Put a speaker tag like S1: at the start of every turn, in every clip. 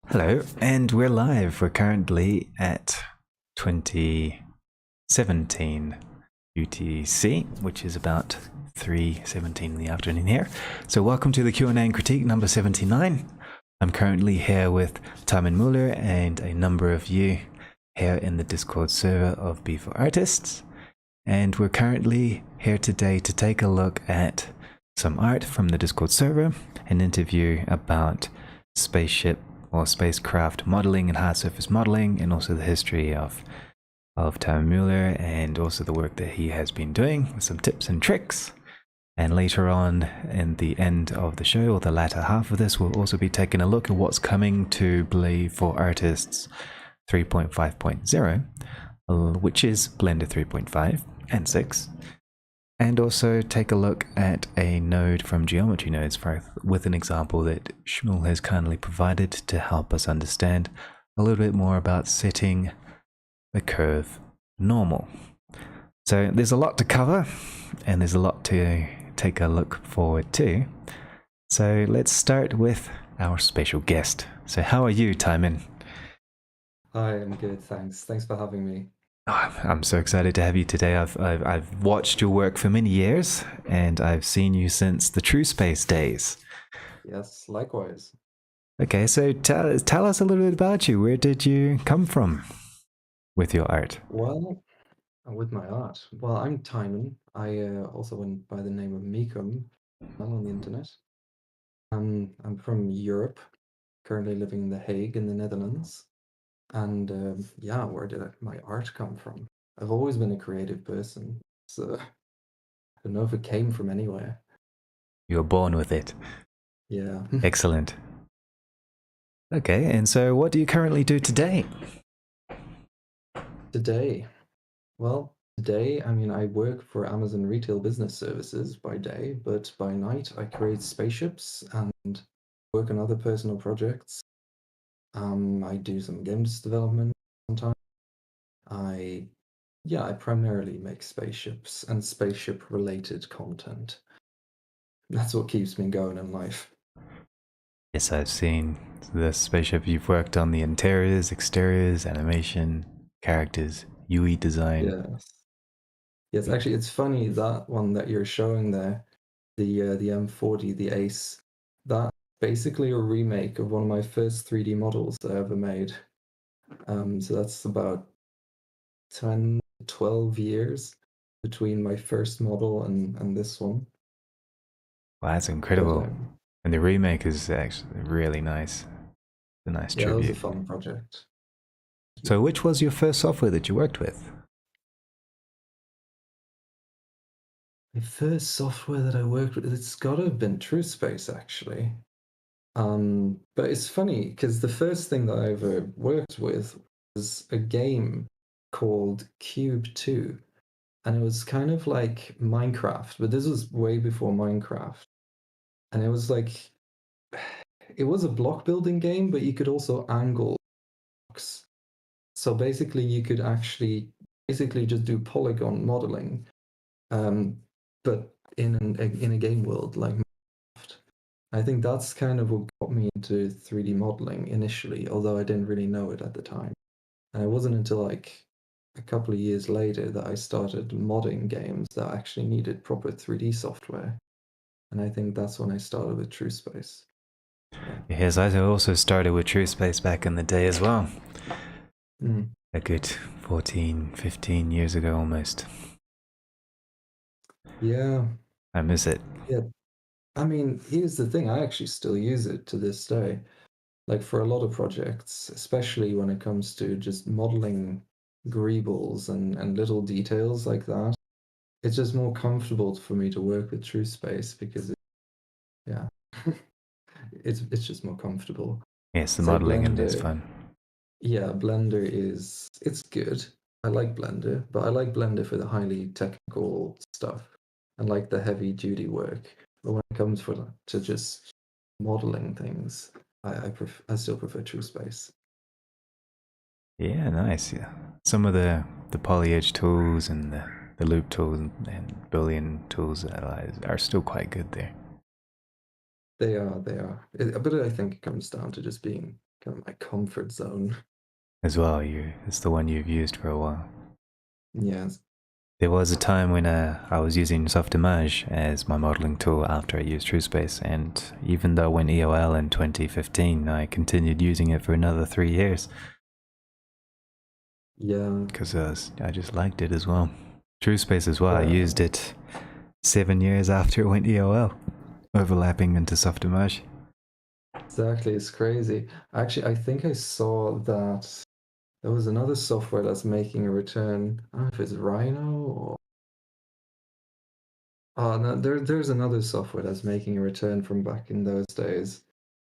S1: Hello, and we're live. We're currently at 2017 UTC, which is about 3:17 in the afternoon here. So welcome to the Q&A&Critique number 79. I'm currently here with Tymen Muller and a number of you here in the Discord server of Bforartists. And we're currently here today to take a look at some art from the Discord server, an interview about spaceship or spacecraft modeling and hard surface modeling, and also the history of Tymen Muller and also the work that he has been doing with some tips and tricks. And later on in the end of the show, or the latter half of this, we'll also be taking a look at what's coming to Bforartists 3.5.0, which is Blender 3.5 and 6. And also take a look at a node from GeometryNode with an example that Shmuel has kindly provided to help us understand a little bit more about setting the curve normal. So there's a lot to cover, and there's a lot to take a look forward to. So let's start with our special guest. So how are you, Tymen?
S2: Hi, I'm good, thanks. Thanks for having me.
S1: Oh, I'm so excited to have you today. I've watched your work for many years, and I've seen you since the True Space days.
S2: Yes, likewise.
S1: Okay, so tell us a little bit about you. Where did you come from with your art?
S2: Well, with my art. Well, I'm Tymen. I also went by the name of Mikum on the internet. I'm from Europe, currently living in The Hague in the Netherlands. And yeah, where did my art come from? I've always been a creative person, so I don't know if it came from anywhere.
S1: You were born with it.
S2: Yeah.
S1: Excellent. Okay, and so what do you currently do today?
S2: Today, I mean, I work for Amazon Retail Business Services by day, but by night I create spaceships and work on other personal projects. I do some games development sometimes. I primarily make spaceships and spaceship-related content. That's what keeps me going in life.
S1: Yes, I've seen the spaceship. You've worked on the interiors, exteriors, animation, characters, UI design.
S2: Yes. Yes, actually, it's funny that one that you're showing there, the M40, the Ace, that's basically a remake of one of my first 3D models that I ever made. So that's about 10, 12 years between my first model and this one.
S1: Wow, that's
S2: But
S1: incredible. And the remake is actually really nice. A nice
S2: yeah, that was a
S1: tribute.
S2: fun project.
S1: So which was your first software that you worked with?
S2: The first software that I worked with, it's got to have been TrueSpace, actually. But it's funny because the first thing that I ever worked with was a game called Cube 2. And it was kind of like Minecraft, but this was way before Minecraft. And it was like, it was a block building game, but you could also angle blocks. So basically, you could actually just do polygon modeling, but in a game world like Minecraft. I think that's kind of what got me into 3D modeling initially, although I didn't really know it at the time. And it wasn't until like a couple of years later that I started modding games that actually needed proper 3D software. And I think that's when I started with TrueSpace. Yeah.
S1: Yes, I also started with TrueSpace back in the day as well.
S2: Mm.
S1: A good 14, 15 years ago almost.
S2: Yeah.
S1: I miss it.
S2: Yeah. I mean, here's the thing, I actually still use it to this day. Like for a lot of projects, especially when it comes to just modeling greebles and little details like that. It's just more comfortable for me to work with TrueSpace because yeah. it's just more comfortable.
S1: Yes, the
S2: Say
S1: modeling in it is
S2: Blender,
S1: fun.
S2: yeah, Blender it's good. I like Blender, but I like Blender for the highly technical stuff and like the heavy duty work. But when it comes to just modeling things, I still prefer TrueSpace.
S1: Yeah, nice. Yeah, some of the poly edge tools and the loop tools and Boolean tools are still quite good there.
S2: They are. But I think it comes down to just being kind of my comfort zone.
S1: as well. It's the one you've used for a while.
S2: Yes.
S1: There was a time when I was using Softimage as my modeling tool after I used TrueSpace, and even though I went EOL in 2015, I continued using it for another 3 years
S2: Yeah.
S1: because I just liked it as well. TrueSpace as well. I
S2: Yeah.
S1: used it 7 years after it went EOL, overlapping into Softimage.
S2: Exactly. It's crazy. Actually, I think I saw that there was another software that's making a return. I don't know if it's Rhino or oh no, there's another software that's making a return from back in those days.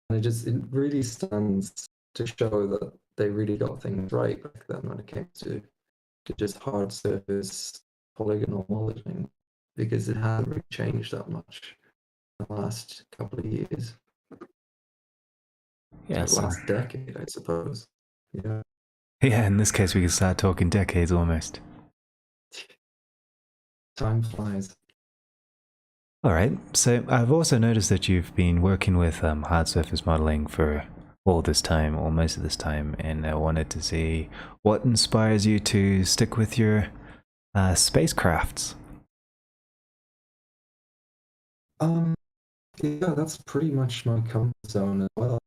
S2: And it really stands to show that they really got things right back then when it came to just hard surface polygonal modeling, because it hasn't really changed that much in the last couple of years.
S1: Yeah,
S2: Or
S1: so
S2: last decade, I suppose. Yeah.
S1: yeah, in this case we can start talking decades almost.
S2: Time flies.
S1: All right. So I've also noticed that you've been working with hard surface modeling for all this time, or most of this time, and I wanted to see what inspires you to stick with your spacecrafts.
S2: Um, yeah, that's pretty much my comfort zone as well.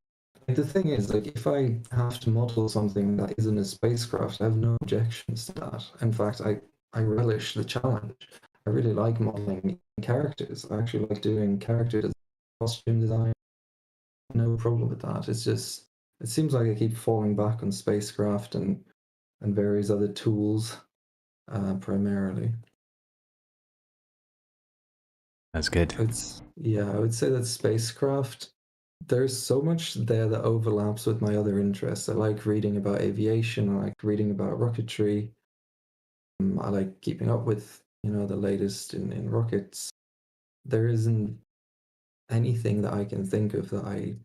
S2: Like, the thing is, like, if I have to model something that isn't a spacecraft, I have no objections to that. In fact, I relish the challenge. I really like modeling characters. I actually like doing character design, costume design. No problem with that. It's just, it seems like I keep falling back on spacecraft and various other tools, primarily.
S1: That's good.
S2: I would say that spacecraft, there's so much there that overlaps with my other interests. I like reading about aviation, I like reading about rocketry. I like keeping up with, the latest in rockets. There isn't anything that I can think of that I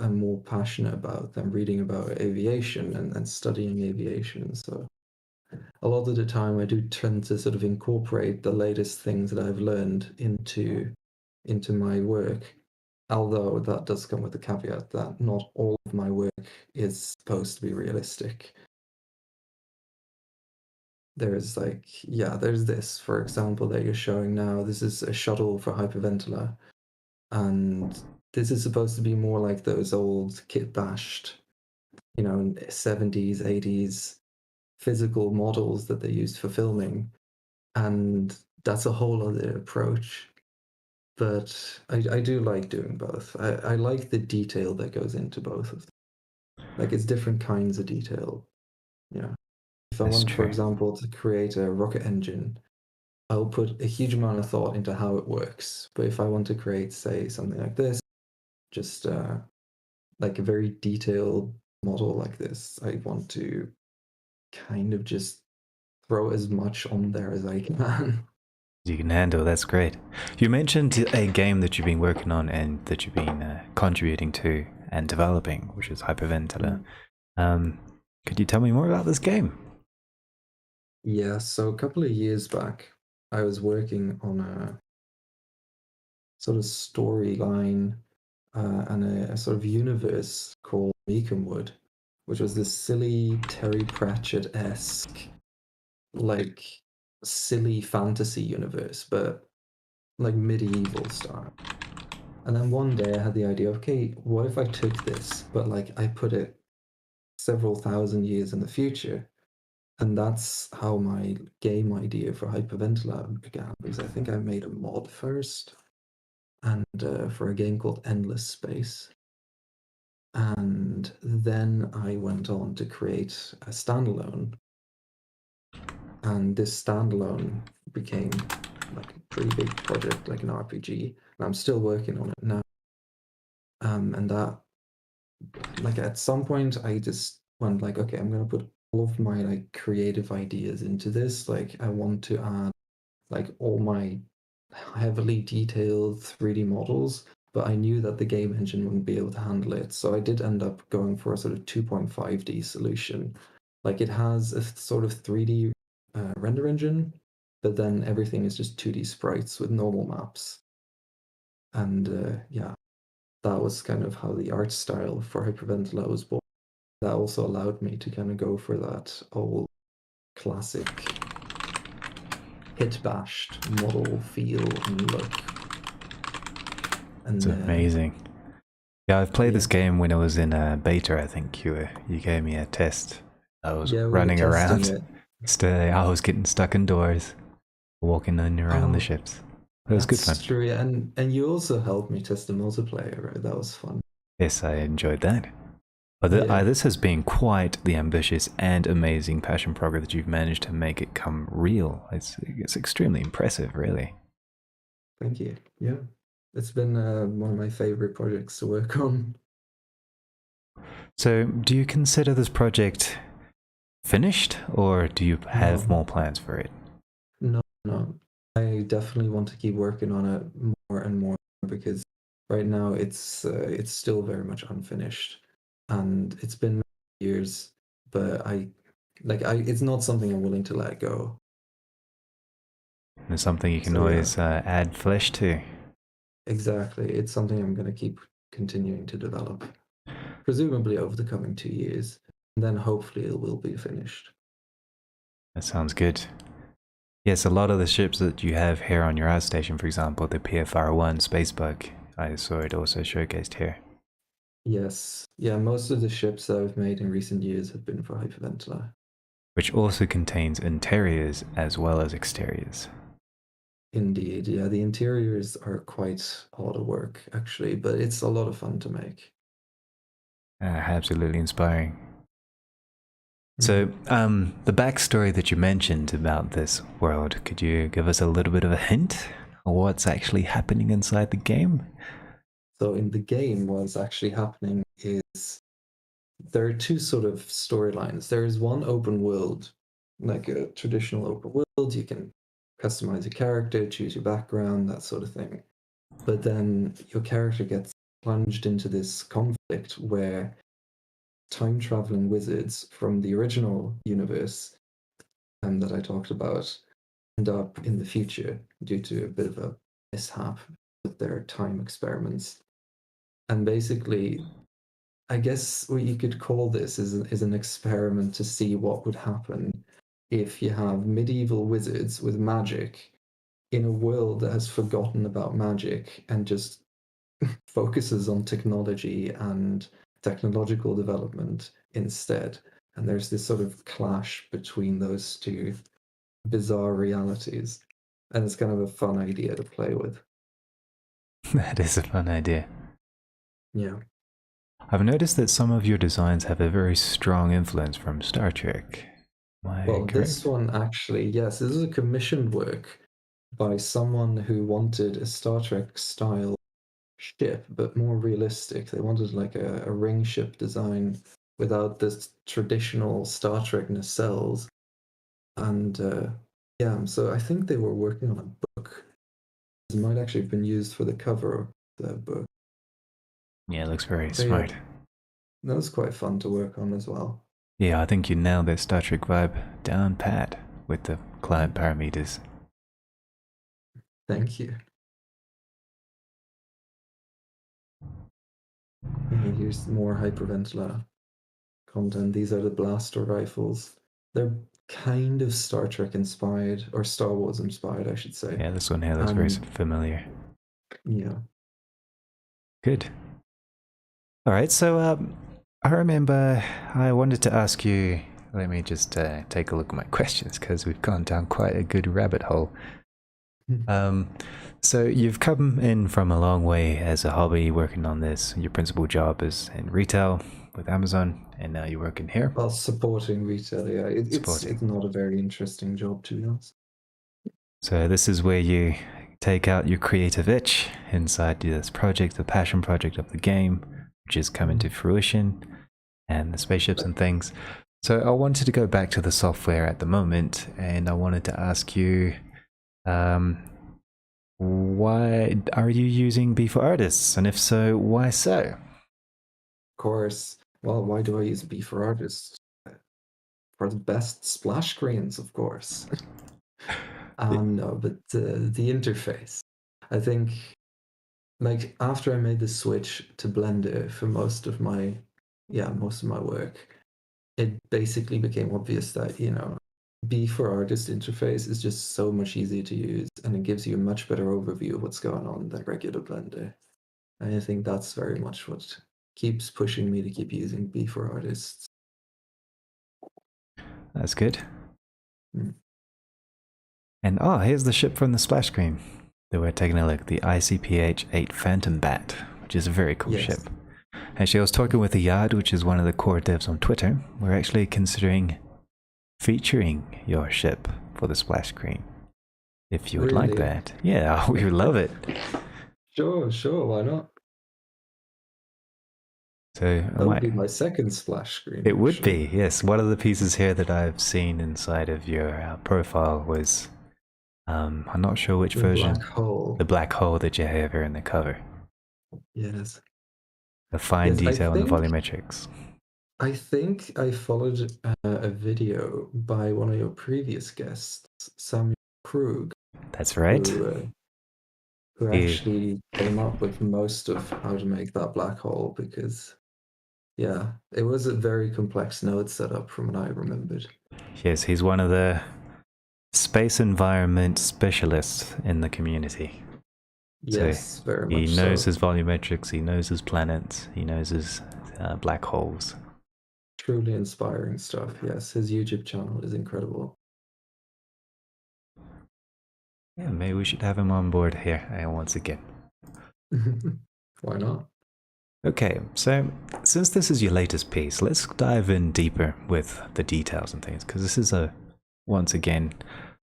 S2: am more passionate about than reading about aviation and studying aviation. So a lot of the time I do tend to sort of incorporate the latest things that I've learned into my work. Although that does come with the caveat that not all of my work is supposed to be realistic. There's this, for example, that you're showing now. This is a shuttle for hyperventilator, and this is supposed to be more like those old kit bashed, 70s, 80s physical models that they used for filming. And that's a whole other approach. But I do like doing both. I like the detail that goes into both of them. Like, it's different kinds of detail. Yeah. If I
S1: That's
S2: want, for
S1: true.
S2: example, to create a rocket engine, I'll put a huge amount of thought into how it works. But if I want to create, say, something like this, just like a very detailed model like this, I want to kind of just throw as much on there as I can.
S1: You can handle. That's great. You mentioned a game that you've been working on and that you've been contributing to and developing, which is Hyperventilator. Um, could you tell me more about this game?
S2: Yeah, so a couple of years back, I was working on a sort of storyline and a sort of universe called Wood, which was this silly Terry Pratchett-esque, like, silly fantasy universe, but like medieval style. And then one day I had the idea, okay, what if I took this, but like I put it several thousand years in the future? And that's how my game idea for Hyperventilator began, because I think I made a mod first, and for a game called Endless Space. And then I went on to create a standalone, and this standalone became like a pretty big project, like an RPG. And I'm still working on it now. And that, like, at some point I just went like, okay, I'm gonna put all of my like creative ideas into this. Like, I want to add like all my heavily detailed 3D models, but I knew that the game engine wouldn't be able to handle it. So I did end up going for a sort of 2.5D solution. Like, it has a sort of 3D render engine, but then everything is just 2D sprites with normal maps. And yeah, that was kind of how the art style for Hyperventilator was born. that also allowed me to kind of go for that old classic hit bashed model feel and look.
S1: It's
S2: And
S1: amazing. Yeah, I've played
S2: yeah,
S1: this game when it was in beta. I think you gave me a test. I was
S2: yeah, we were
S1: running
S2: testing
S1: around.
S2: it.
S1: I was getting stuck indoors, walking in and around the
S2: Oh,
S1: ships. It was good
S2: that's
S1: fun.
S2: true. Yeah. And you also helped me test the multiplayer, right? That was fun.
S1: Yes, I enjoyed that. But
S2: Yeah,
S1: this has been quite the ambitious and amazing passion project that you've managed to make it come real. It's extremely impressive, really.
S2: thank you. Yeah, it's been one of my favorite projects to work on.
S1: So, do you consider this project finished, or do you have
S2: No,
S1: more plans for it?
S2: no. I definitely want to keep working on it more and more because right now it's still very much unfinished, and it's been years, but it's not something I'm willing to let go.
S1: It's something you can
S2: So yeah,
S1: always add flesh to.
S2: exactly. It's something I'm going to keep continuing to develop, presumably over the coming 2 years, and then hopefully it will be finished.
S1: That sounds good. Yes, a lot of the ships that you have here on your outstation, for example, the PFR-1 Spacebug, I saw it also showcased here,
S2: Yes, yeah. Most of the ships that I've made in recent years have been for hyperventilator.
S1: which also contains interiors as well as exteriors.
S2: Indeed, yeah, the interiors are quite a lot of work actually, but it's a lot of fun to make.
S1: Absolutely inspiring.
S2: Mhm.
S1: So, the backstory that you mentioned about this world, could you give us a little bit of a hint of what's actually happening inside the game?
S2: So in the game, what's actually happening is there are two sort of storylines. There is one open world, like a traditional open world. You can customize your character, choose your background, that sort of thing. But then your character gets plunged into this conflict where time traveling wizards from the original universe that I talked about end up in the future due to a bit of a mishap with their time experiments. And basically, I guess what you could call this is an experiment to see what would happen if you have medieval wizards with magic in a world that has forgotten about magic and just focuses on technology and technological development instead. And there's this sort of clash between those two bizarre realities. And it's kind of a fun idea to play with.
S1: That is a fun idea.
S2: Yeah.
S1: I've noticed that some of your designs have a very strong influence from Star Trek. Am I
S2: Well, this
S1: correct?
S2: one actually, yes, this is a commissioned work by someone who wanted a Star Trek style ship, but more realistic. They wanted like a ring ship design without this traditional Star Trek nacelles. And yeah, so I think they were working on a book. It might actually have been used for the cover of the book.
S1: Yeah, it looks very
S2: So yeah,
S1: smart.
S2: that was quite fun to work on as well.
S1: Yeah, I think you nailed that Star Trek vibe down pat with the client parameters.
S2: Thank you. Yeah, here's more hyperventilator content. These are the blaster rifles. They're kind of Star Trek inspired, or Star Wars inspired, I should say.
S1: Yeah, this one here looks very
S2: And
S1: familiar.
S2: yeah,
S1: Good. All right, so I remember I wanted to ask you. Let me just take a look at my questions because we've gone down quite a good rabbit hole. Um, so you've come in from a long way as a hobby, working on this. Your principal job is in retail with Amazon, and now you're working here
S2: while supporting retail, yeah, it's
S1: supporting.
S2: not a very interesting job to be honest.
S1: So this is where you take out your creative itch inside this project, the passion project of the game, which is coming to fruition, and the spaceships and things. So I wanted to go back to the software at the moment, and I wanted to ask you, um, why are you using Bforartists, and if so, why so?
S2: Of course. Well, why do I use Bforartists? For the best splash screens, of course. No, but the interface. I think, like, after I made the switch to Blender for most of my yeah, most of my work, it basically became obvious that, you know, Bforartists interface is just so much easier to use, and it gives you a much better overview of what's going on than regular Blender. And I think that's very much what keeps pushing me to keep using Bforartists.
S1: That's good.
S2: Mm.
S1: And oh, here's the ship from the splash screen that we're taking a look, the ICPH-8 Phantom Bat, which is a very cool
S2: Yes.
S1: ship. Actually, I was talking with Yad, which is one of the core devs on Twitter. We're actually considering featuring your ship for the splash screen, if you would like
S2: Really?
S1: that. Yeah, we would love it.
S2: Sure, why not?
S1: So I
S2: That would
S1: might.
S2: be my second splash screen,
S1: It would
S2: actually.
S1: be, yes. One of the pieces here that I've seen inside of your profile was, I'm not sure which
S2: The black
S1: version,
S2: hole.
S1: the black hole that you have here in the cover.
S2: Yes.
S1: The fine
S2: Yes,
S1: detail in the volumetrics.
S2: I think I followed a video by one of your previous guests, Samuel Krug,
S1: That's right.
S2: who
S1: He,
S2: actually came up with most of how to make that black hole, because yeah, it was a very complex node setup from what I remembered.
S1: yes, he's one of the space environment specialists in the community. So
S2: Yes, very
S1: he
S2: much
S1: knows
S2: so.
S1: his volumetrics, he knows his planets, he knows his black holes.
S2: Truly inspiring stuff. Yes, his YouTube channel is incredible.
S1: Yeah, maybe we should have him on board here once again.
S2: Why not?
S1: Okay, so since this is your latest piece, let's dive in deeper with the details and things, because this is once again,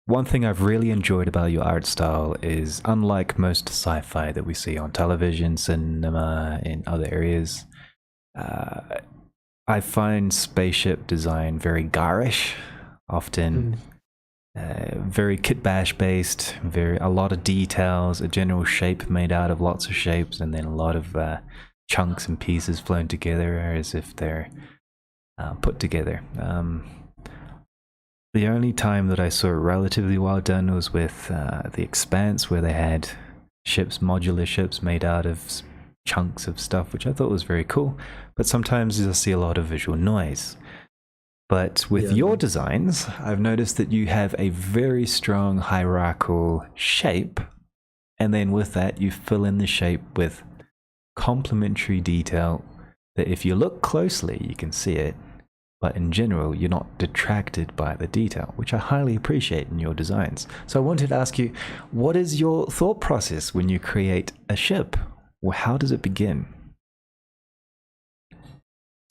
S1: one thing I've really enjoyed about your art style is, unlike most sci-fi that we see on television, cinema, in other areas, I find spaceship design very garish, often very kit bash based, a lot of details, a general shape made out of lots of shapes, and then a lot of chunks and pieces flown together as if they're put together. The only time that I saw it relatively well done was with The Expanse, where they had modular ships made out of chunks of stuff, which I thought was very cool. But sometimes you'll see a lot of visual noise. But with your designs, I've noticed that you have a very strong hierarchical shape, and then with that, you fill in the shape with complementary detail that if you look closely, you can see it, but in general, you're not detracted by the detail, which I highly appreciate in your designs. So I wanted to ask you, what is your thought process when you create a ship? How does it begin?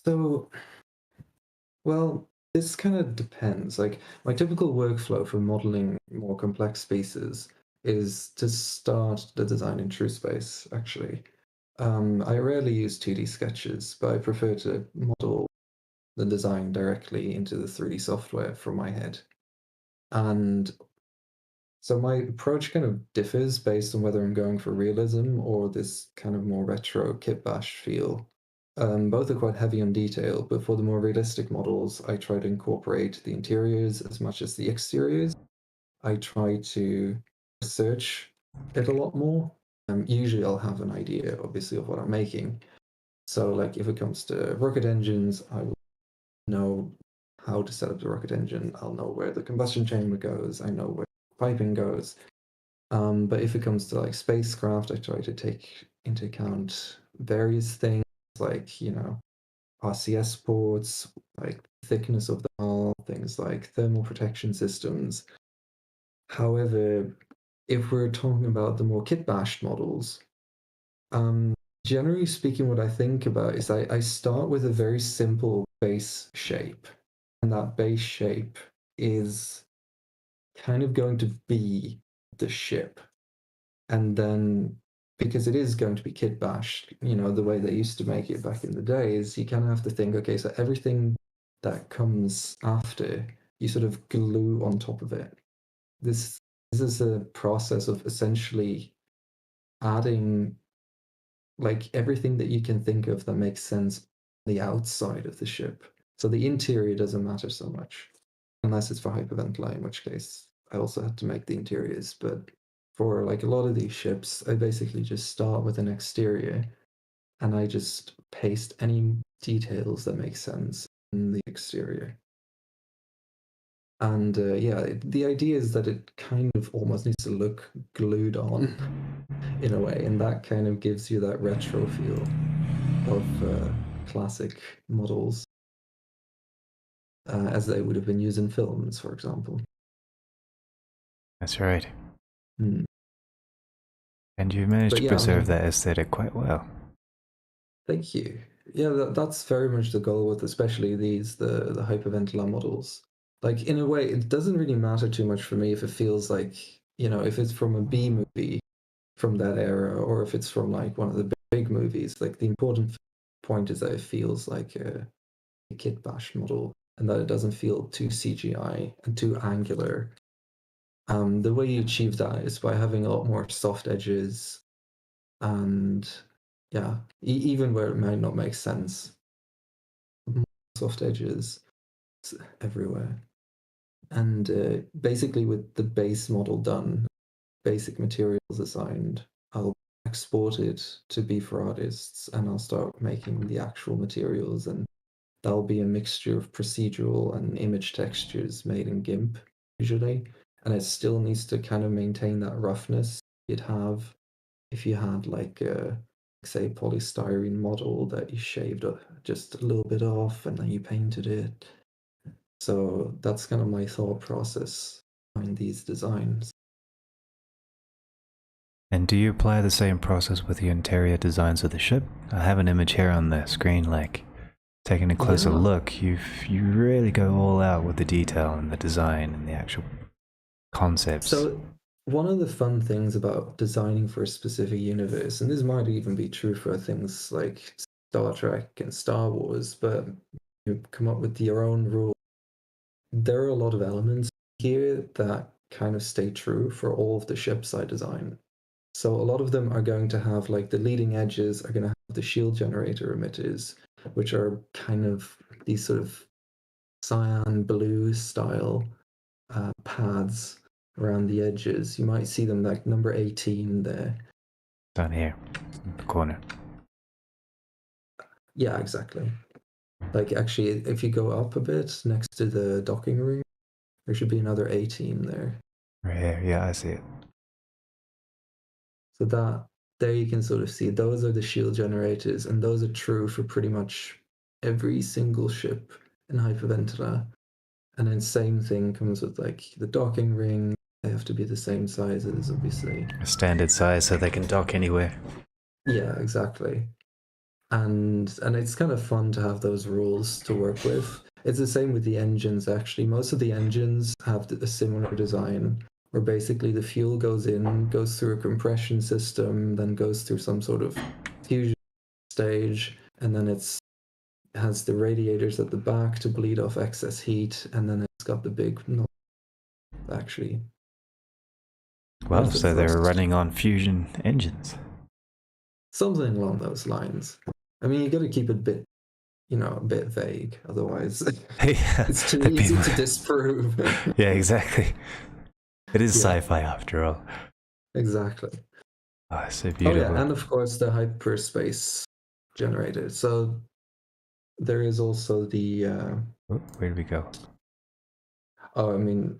S2: So, well, this kind of depends. Like, my typical workflow for modeling more complex species is to start the design in TrueSpace, actually. I rarely use 2D sketches, but I prefer to model the design directly into the 3D software from my head. And so my approach kind of differs based on whether I'm going for realism or this kind of more retro kit bash feel. Both are quite heavy on detail, but for the more realistic models, I try to incorporate the interiors as much as the exteriors. I try to research it a lot more. Usually I'll have an idea, obviously, of what I'm making. So, like, if it comes to rocket engines, I will know how to set up the rocket engine. I'll know where the combustion chamber goes. I know where piping goes. But if it comes to like spacecraft, I try to take into account various things like, you know, RCS ports, like thickness of the hull, things like thermal protection systems. However, if we're talking about the more kit-bashed models, um, generally speaking, what I think about is I start with a very simple base shape, and that base shape is kind of going to be the ship. And then, because it is going to be kit bashed, you know, the way they used to make it back in the days, you kind of have to think, okay, so everything that comes after, you sort of glue on top of it. This is a process of essentially adding like everything that you can think of that makes sense on the outside of the ship. So the interior doesn't matter so much, unless it's for hyperventilate, in which case I also had to make the interiors. But for like a lot of these ships, I basically just start with an exterior and I just paste any details that make sense in the exterior. And yeah, the idea is that it kind of almost needs to look glued on in a way, and that kind of gives you that retro feel of classic models as they would have been used in films, for example.
S1: That's right.
S2: Hmm.
S1: And you managed
S2: But
S1: to
S2: yeah,
S1: preserve that aesthetic quite well.
S2: Thank you. Yeah, that's very much the goal with especially these the hyperventilar models. Like in a way, it doesn't really matter too much for me if it feels like, if it's from a B movie from that era or if it's from like one of the big movies. Like the important point is that it feels like a kit bash model and that it doesn't feel too CGI and too angular. The way you achieve that is by having a lot more soft edges and yeah, even where it might not make sense, more soft edges everywhere. And basically, with the base model done, basic materials assigned, I'll export it to Bforartists and I'll start making the actual materials. And that'll be a mixture of procedural and image textures made in GIMP, usually. And it still needs to kind of maintain that roughness you'd have if you had like a, say, polystyrene model that you shaved just a little bit off and then you painted it. So that's kind of my thought process behind these designs.
S1: And do you apply the same process with the interior designs of the ship? I have an image here on the screen, like taking a closer
S2: Yeah.
S1: look, you really go all out with the detail and the design and the actual concepts.
S2: So one of the fun things about designing for a specific universe, and this might even be true for things like Star Trek and Star Wars, but you come up with your own rules. There are a lot of elements here that kind of stay true for all of the ships I design. So a lot of them are going to have like the leading edges are going to have the shield generator emitters, which are kind of these sort of cyan blue style pads around the edges. You might see them like number 18 there.
S1: Down here, in the corner.
S2: Yeah, exactly. Like actually, if you go up a bit next to the docking ring, there should be another 18 there.
S1: Right here, yeah, I see it.
S2: So that there you can sort of see those are the shield generators, and those are true for pretty much every single ship in Hyperventilator. And then same thing comes with like the docking ring. They have to be the same sizes, obviously.
S1: A standard size so they can dock anywhere.
S2: Yeah, exactly. And it's kind of fun to have those rules to work with. It's the same with the engines, actually. Most of the engines have a similar design, where basically the fuel goes in, goes through a compression system, then goes through some sort of fusion stage, and then it has the radiators at the back to bleed off excess heat, and then it's got the big actually.
S1: Well,
S2: Where's the
S1: so they're
S2: thrust?
S1: running on fusion engines.
S2: Something along those lines. I mean, you got to keep it a bit vague, otherwise
S1: Yeah,
S2: it's too
S1: the
S2: easy
S1: people-
S2: to disprove.
S1: Yeah, exactly. It is
S2: Yeah.
S1: sci-fi after all.
S2: Exactly.
S1: Oh, it's so
S2: Oh
S1: beautiful.
S2: yeah, and of course the hyperspace generator. So there is also the
S1: Oh, where do we go?
S2: I mean,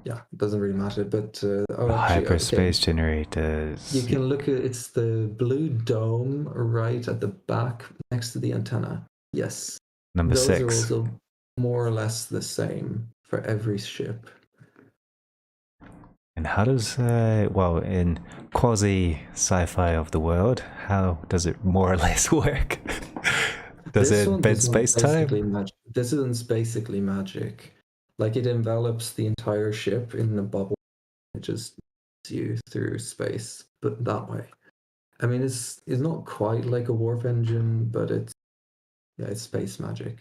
S2: yeah, it doesn't really matter, but
S1: The
S2: actually,
S1: hyperspace
S2: okay.
S1: generators.
S2: You can look at it's the blue dome right at the back next to the antenna. Yes.
S1: Number
S2: Those
S1: 6.
S2: are also more or less the same for every ship.
S1: And how does, well, in quasi sci-fi of the world, how does it more or less work? Does
S2: This
S1: it
S2: one
S1: bend
S2: is
S1: space
S2: basically
S1: time?
S2: magic. This is basically magic. Like it envelops the entire ship in a bubble. It just takes you through space, but that way. I mean, it's not quite like a warp engine, but it's space magic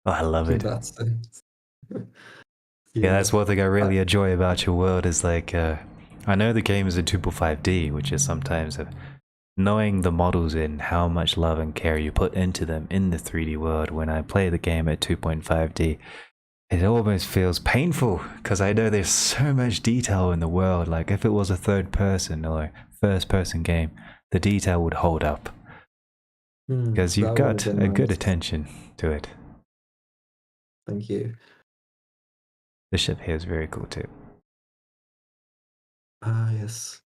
S1: Oh, I love
S2: in
S1: it.
S2: that sense.
S1: Yeah, that's one thing I really
S2: I-
S1: enjoy about your world is like, I know the game is in 2.5D, which is sometimes knowing the models in how much love and care you put into them in the 3D world. When I play the game at 2.5D, it almost feels painful because I know there's so much detail in the world. Like if it was a third person or first person game, the detail would hold up. because you've
S2: That would have
S1: got
S2: been
S1: a good
S2: nice.
S1: attention to it.
S2: Thank you.
S1: The ship here is very cool too.
S2: Ah, yes.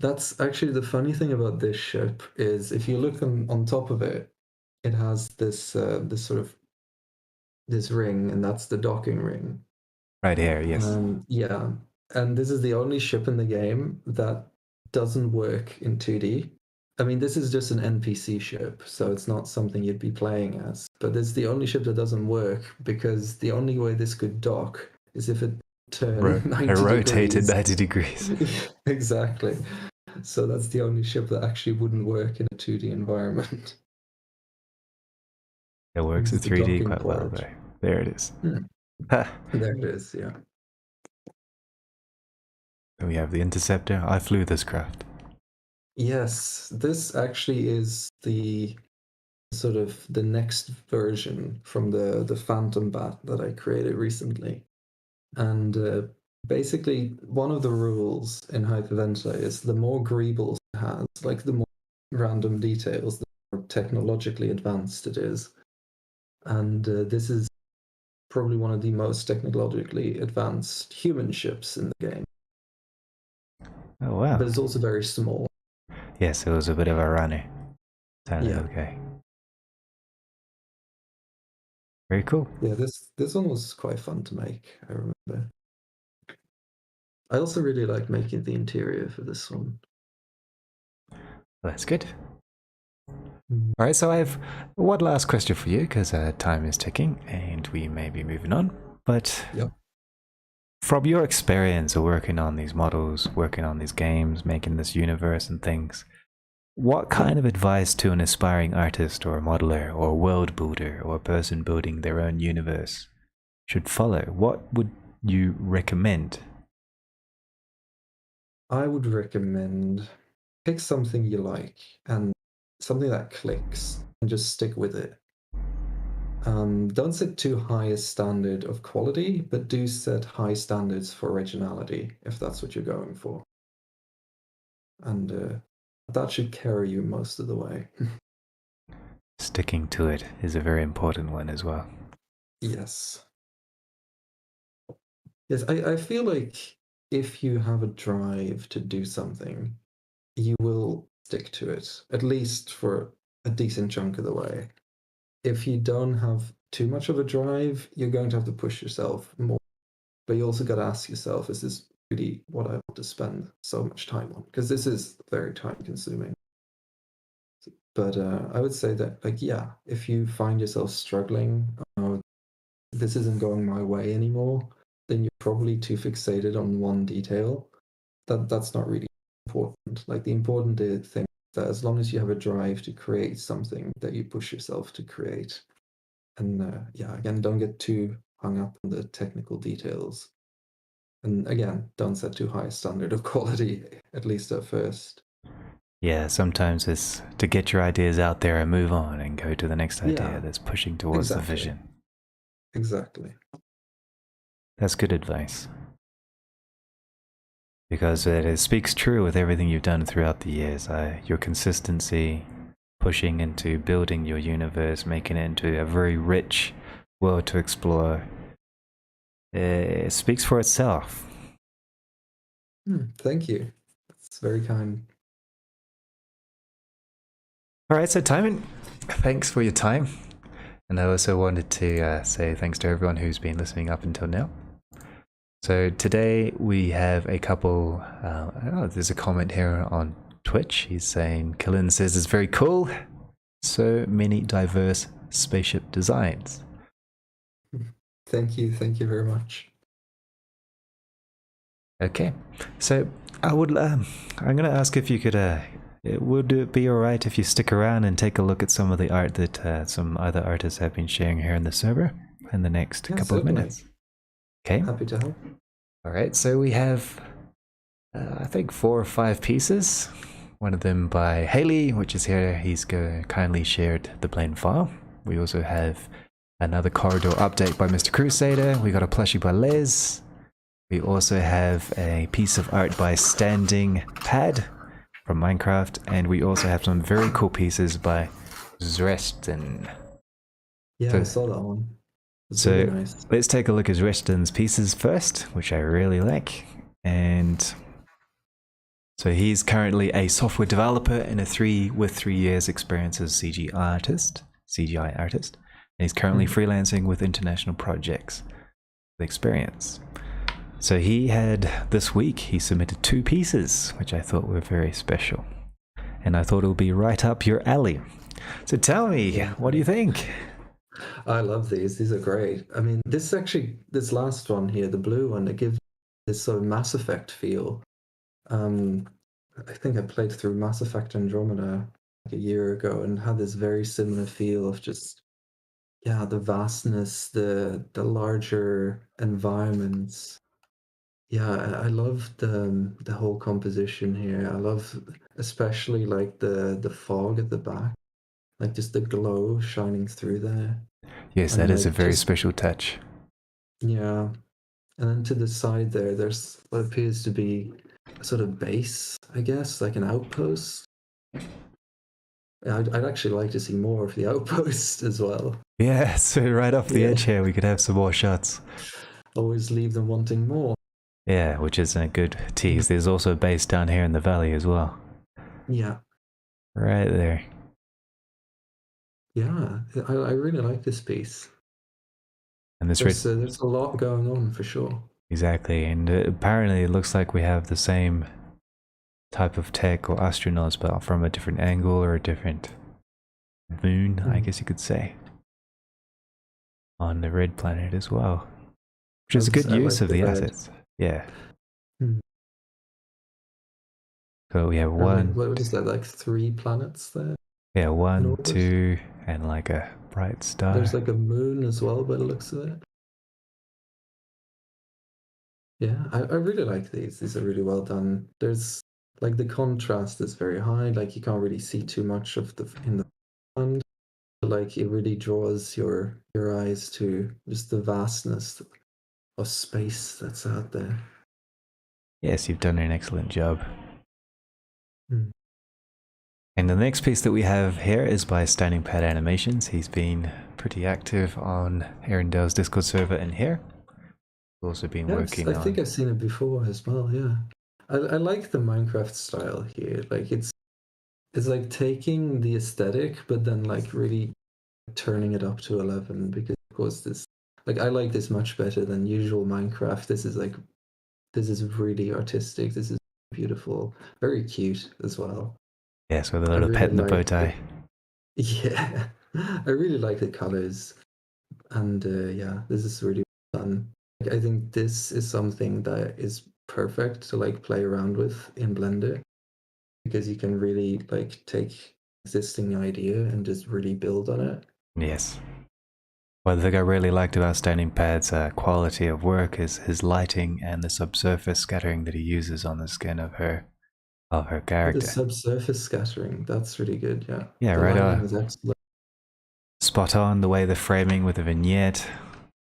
S2: That's actually the funny thing about this ship is if you look on top of it, it has this sort of this ring, and that's the docking ring.
S1: Right here, yes.
S2: Yeah, and this is the only ship in the game that doesn't work in 2D. I mean, this is just an NPC ship, so it's not something you'd be playing as. But it's the only ship that doesn't work because the only way this could dock is if it turned 90
S1: rotated
S2: degrees.
S1: 90 degrees.
S2: Exactly. So that's the only ship that actually wouldn't work in a 2D environment.
S1: It works in
S2: This is the
S1: 3D
S2: docking
S1: quite well
S2: port.
S1: though. There it is.
S2: There it is, yeah.
S1: And we have the interceptor. I flew this craft.
S2: Yes, this actually is the sort of the next version from the Phantom Bat that I created recently. And basically, one of the rules in Hyperventilator is the more greebles it has, like the more random details, the more technologically advanced it is. And this is probably one of the most technologically advanced human ships in the game.
S1: Oh wow.
S2: But it's also very small.
S1: Yes, it was a bit of a runner. Sounded
S2: Yeah.
S1: okay. Very cool.
S2: Yeah, this one was quite fun to make, I remember. I also really like making the interior for this one.
S1: Well, that's good. All right, so I have one last question for you because time is ticking and we may be moving on. But
S2: Yep.
S1: from your experience of working on these models, working on these games, making this universe and things, what kind of advice to an aspiring artist or modeler or world builder or person building their own universe should follow? What would you recommend?
S2: I would recommend pick something you like and something that clicks and just stick with it. Don't set too high a standard of quality, but do set high standards for originality if that's what you're going for. And that should carry you most of the way.
S1: Sticking to it is a very important one as well.
S2: Yes. Yes, I feel like if you have a drive to do something, you will stick to it, at least for a decent chunk of the way. If you don't have too much of a drive, you're going to have to push yourself more. But you also got to ask yourself, is this really what I want to spend so much time on? Because this is very time consuming. But I would say that, like, yeah, if you find yourself struggling, this isn't going my way anymore, then you're probably too fixated on one detail. That's not really important. Like the important thing is that as long as you have a drive to create something, that you push yourself to create. And yeah, again, don't get too hung up on the technical details. And again, don't set too high a standard of quality, at least at first.
S1: Yeah, sometimes it's to get your ideas out there and move on and go to the next idea that's pushing towards the vision.
S2: Exactly.
S1: That's good advice. Because it speaks true with everything you've done throughout the years. Your consistency, pushing into building your universe, making it into a very rich world to explore, it speaks for itself.
S2: Thank you. That's very kind.
S1: All right, so Tymen, thanks for your time. And I also wanted to say thanks to everyone who's been listening up until now. So today we have a couple, there's a comment here on Twitch. He's saying, Killen says it's very cool. So many diverse spaceship designs.
S2: Thank you very much.
S1: Okay, so I'm going to ask if you could, would it be alright if you stick around and take a look at some of the art that some other artists have been sharing here in the server in the next couple of minutes? Okay.
S2: Happy to help.
S1: All right, so we have, I think 4 or 5 pieces. One of them by Haley, which is here. He's kindly shared the plain file. We also have another corridor update by Mr. Crusader. We got a plushie by Les. We also have a piece of art by Standing Pad from Minecraft, and we also have some very cool pieces by Zreston.
S2: Yeah, I saw that one. It's really nice.
S1: Let's take a look at Zreston's pieces first, which I really like. And so he's currently a software developer and with 3 years experience as CGI artist. And he's currently freelancing with international projects with experience. So this week he submitted 2 pieces, which I thought were very special. And I thought it would be right up your alley. So tell me, what do you think?
S2: I love these. These are great. I mean, this last one here, the blue one, it gives this sort of Mass Effect feel. I think I played through Mass Effect Andromeda like a year ago and had this very similar feel of just, yeah, the vastness, the larger environments. Yeah, I love the whole composition here. I love especially like the fog at the back, like just the glow shining through there.
S1: Yes,
S2: And
S1: that is a
S2: like
S1: very special touch.
S2: yeah. And then to the side there's what appears to be a sort of base, I guess, like an outpost. I'd actually like to see more of the outpost as well.
S1: Yeah, so right off the edge here, we could have some more shots.
S2: Always leave them wanting more.
S1: Yeah, which is a good tease. There's also a base down here in the valley as well.
S2: Yeah.
S1: Right there.
S2: Yeah, I really like this piece.
S1: And
S2: there's a lot going on for sure.
S1: Exactly, and apparently it looks like we have the same type of tech or astronauts, but from a different angle or a different moon, I guess you could say, on the red planet as well, which is a good use of the assets. Yeah. So we have one.
S2: What is that? Like 3 planets there?
S1: Yeah, 1, 2, and like a bright star.
S2: There's like a moon as well by the looks of it. Yeah, I really like these. These are really well done. There's like the contrast is very high. Like you can't really see too much of in the background. Like it really draws your eyes to just the vastness of space that's out there.
S1: Yes, you've done an excellent job. And the next piece that we have here is by Standing Pad Animations. He's been pretty active on Arendale's Discord server and here. He's also been working on...
S2: I think I've seen it before as well, yeah. I like the Minecraft style here. Like it's like taking the aesthetic, but then like really turning it up to 11 because of course this, like I like this much better than usual Minecraft. This is really artistic. This is beautiful, very cute as well.
S1: Yes, with a little pet in the bow tie.
S2: Yeah, I really like the colors, and yeah, this is really fun. Like, I think this is something that is perfect to like play around with in Blender because you can really like take existing idea and just really build on it.
S1: Yes. Well, the thing I really liked about Standing Pad's quality of work is his lighting and the subsurface scattering that he uses on the skin of her character.
S2: The subsurface scattering, that's really good, yeah.
S1: Yeah,
S2: the
S1: right
S2: lighting is excellent.
S1: Spot on, the way the framing with the vignette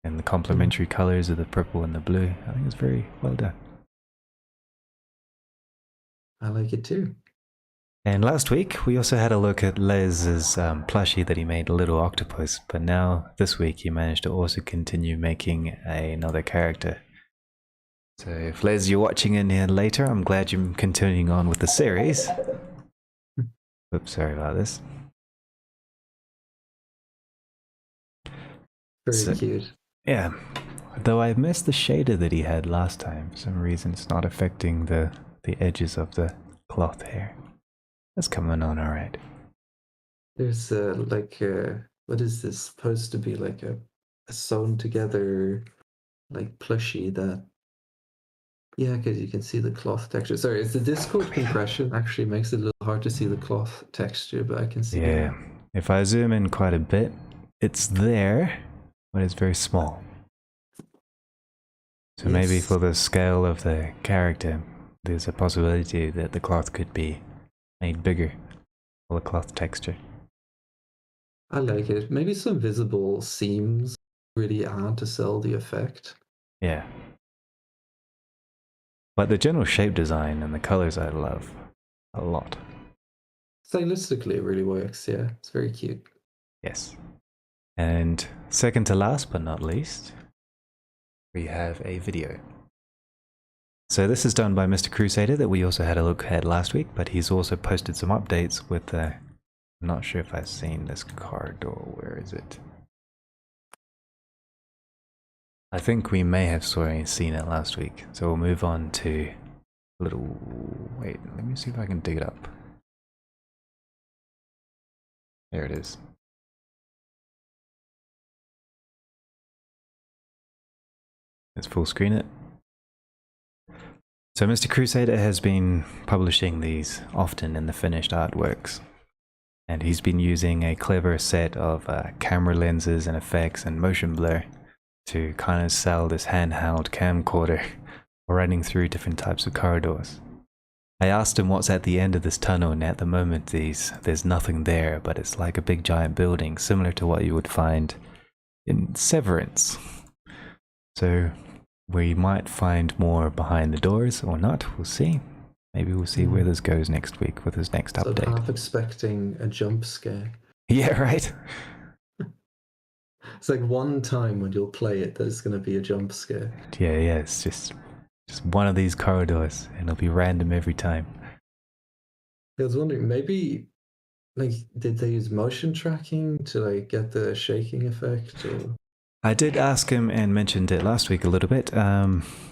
S1: and the complementary colors of the purple and the blue. I think it's very well done.
S2: I like it too.
S1: And last week, we also had a look at Les's plushie that he made, a little octopus, but now this week he managed to also continue making another character. So if Les, you're watching in here later, I'm glad you're continuing on with the series. Oops, sorry about this.
S2: Very cute.
S1: Yeah, though I missed the shader that he had last time. For some reason, it's not affecting the edges of the cloth here. That's coming on all right.
S2: There's like what is this supposed to be, like a sewn together like plushie that, yeah, because you can see the cloth texture. Sorry, it's the Discord compression actually makes it a little hard to see the cloth texture, but I can see it.
S1: Yeah, if I zoom in quite a bit, it's there, but it's very small. So maybe for the scale of the character, there's a possibility that the cloth could be made bigger, or the cloth texture.
S2: I like it. Maybe some visible seams really add to sell the effect.
S1: Yeah. But the general shape design and the colors I love. a lot.
S2: Stylistically, it really works. Yeah, it's very cute.
S1: Yes. And second to last but not least, we have a video. So this is done by Mr. Crusader that we also had a look at last week, but he's also posted some updates with I'm not sure if I've seen this corridor. Where is it? I think we may have seen it last week. So we'll move on to a little... Wait, let me see if I can dig it up. There it is. Let's full screen it. So Mr. Crusader has been publishing these often in the finished artworks. And he's been using a clever set of camera lenses and effects and motion blur to kind of sell this handheld camcorder running through different types of corridors. I asked him what's at the end of this tunnel, and at the moment there's nothing there, but it's like a big giant building, similar to what you would find in Severance. So we might find more behind the doors or not, we'll see. Maybe we'll see where this goes next week with his next update.
S2: So half expecting a jump scare.
S1: Yeah, right?
S2: It's like one time when you'll play it, there's going to be a jump scare.
S1: Yeah, it's just one of these corridors, and it'll be random every time.
S2: I was wondering, maybe, like, did they use motion tracking to like get the shaking effect? Or...
S1: I did ask him and mentioned it last week a little bit.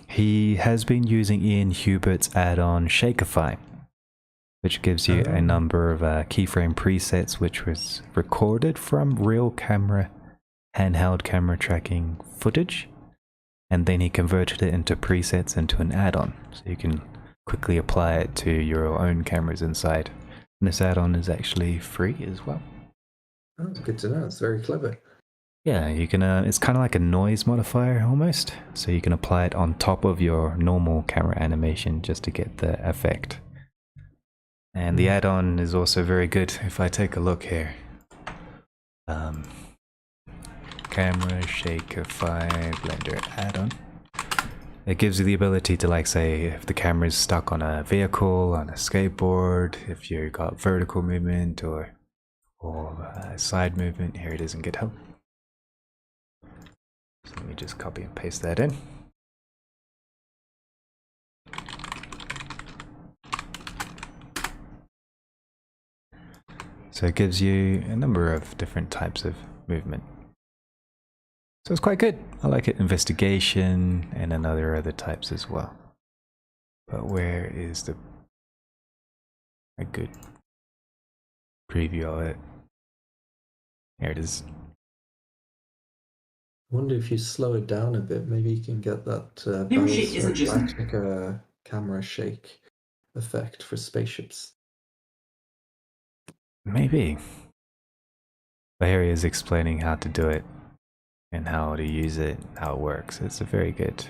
S1: He has been using Ian Hubert's add-on Shakeify, which gives you a number of keyframe presets which was recorded from real handheld camera tracking footage, and then he converted it into presets into an add-on, so you can quickly apply it to your own cameras inside. And this add-on is actually free as well.
S2: Oh, good to know. It's very clever.
S1: Yeah, you can. It's kind of like a noise modifier almost, so you can apply it on top of your normal camera animation just to get the effect. And the add-on is also very good. If I take a look here, camera Shakeify Blender add-on. It gives you the ability to, like, say if the camera is stuck on a vehicle, on a skateboard, if you've got vertical movement or side movement. Here it is in GitHub. So let me just copy and paste that in. So it gives you a number of different types of movement. So it's quite good. I like it. Investigation and another other types as well. But where is a good preview of it? Here it is.
S2: I wonder if you slow it down a bit, maybe you can get that Galactica camera shake effect for spaceships.
S1: Maybe. But here he is explaining how to do it and how to use it, how it works. It's a very good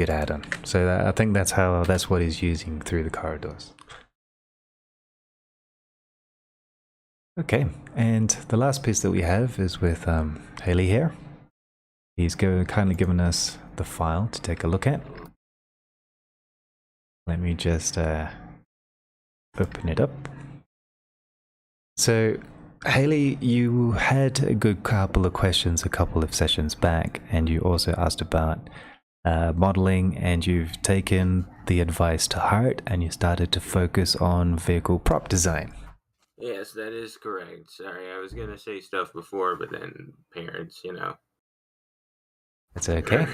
S1: add-on. So I think that's what he's using through the corridors. Okay, and the last piece that we have is with Haley here. He's kindly given us the file to take a look at. Let me just open it up. So, Haley, you had a good couple of questions a couple of sessions back, and you also asked about modeling, and you've taken the advice to heart, and you started to focus on vehicle prop design.
S3: Yes, that is correct. Sorry, I was gonna say stuff before, but then parents, you know.
S1: That's okay.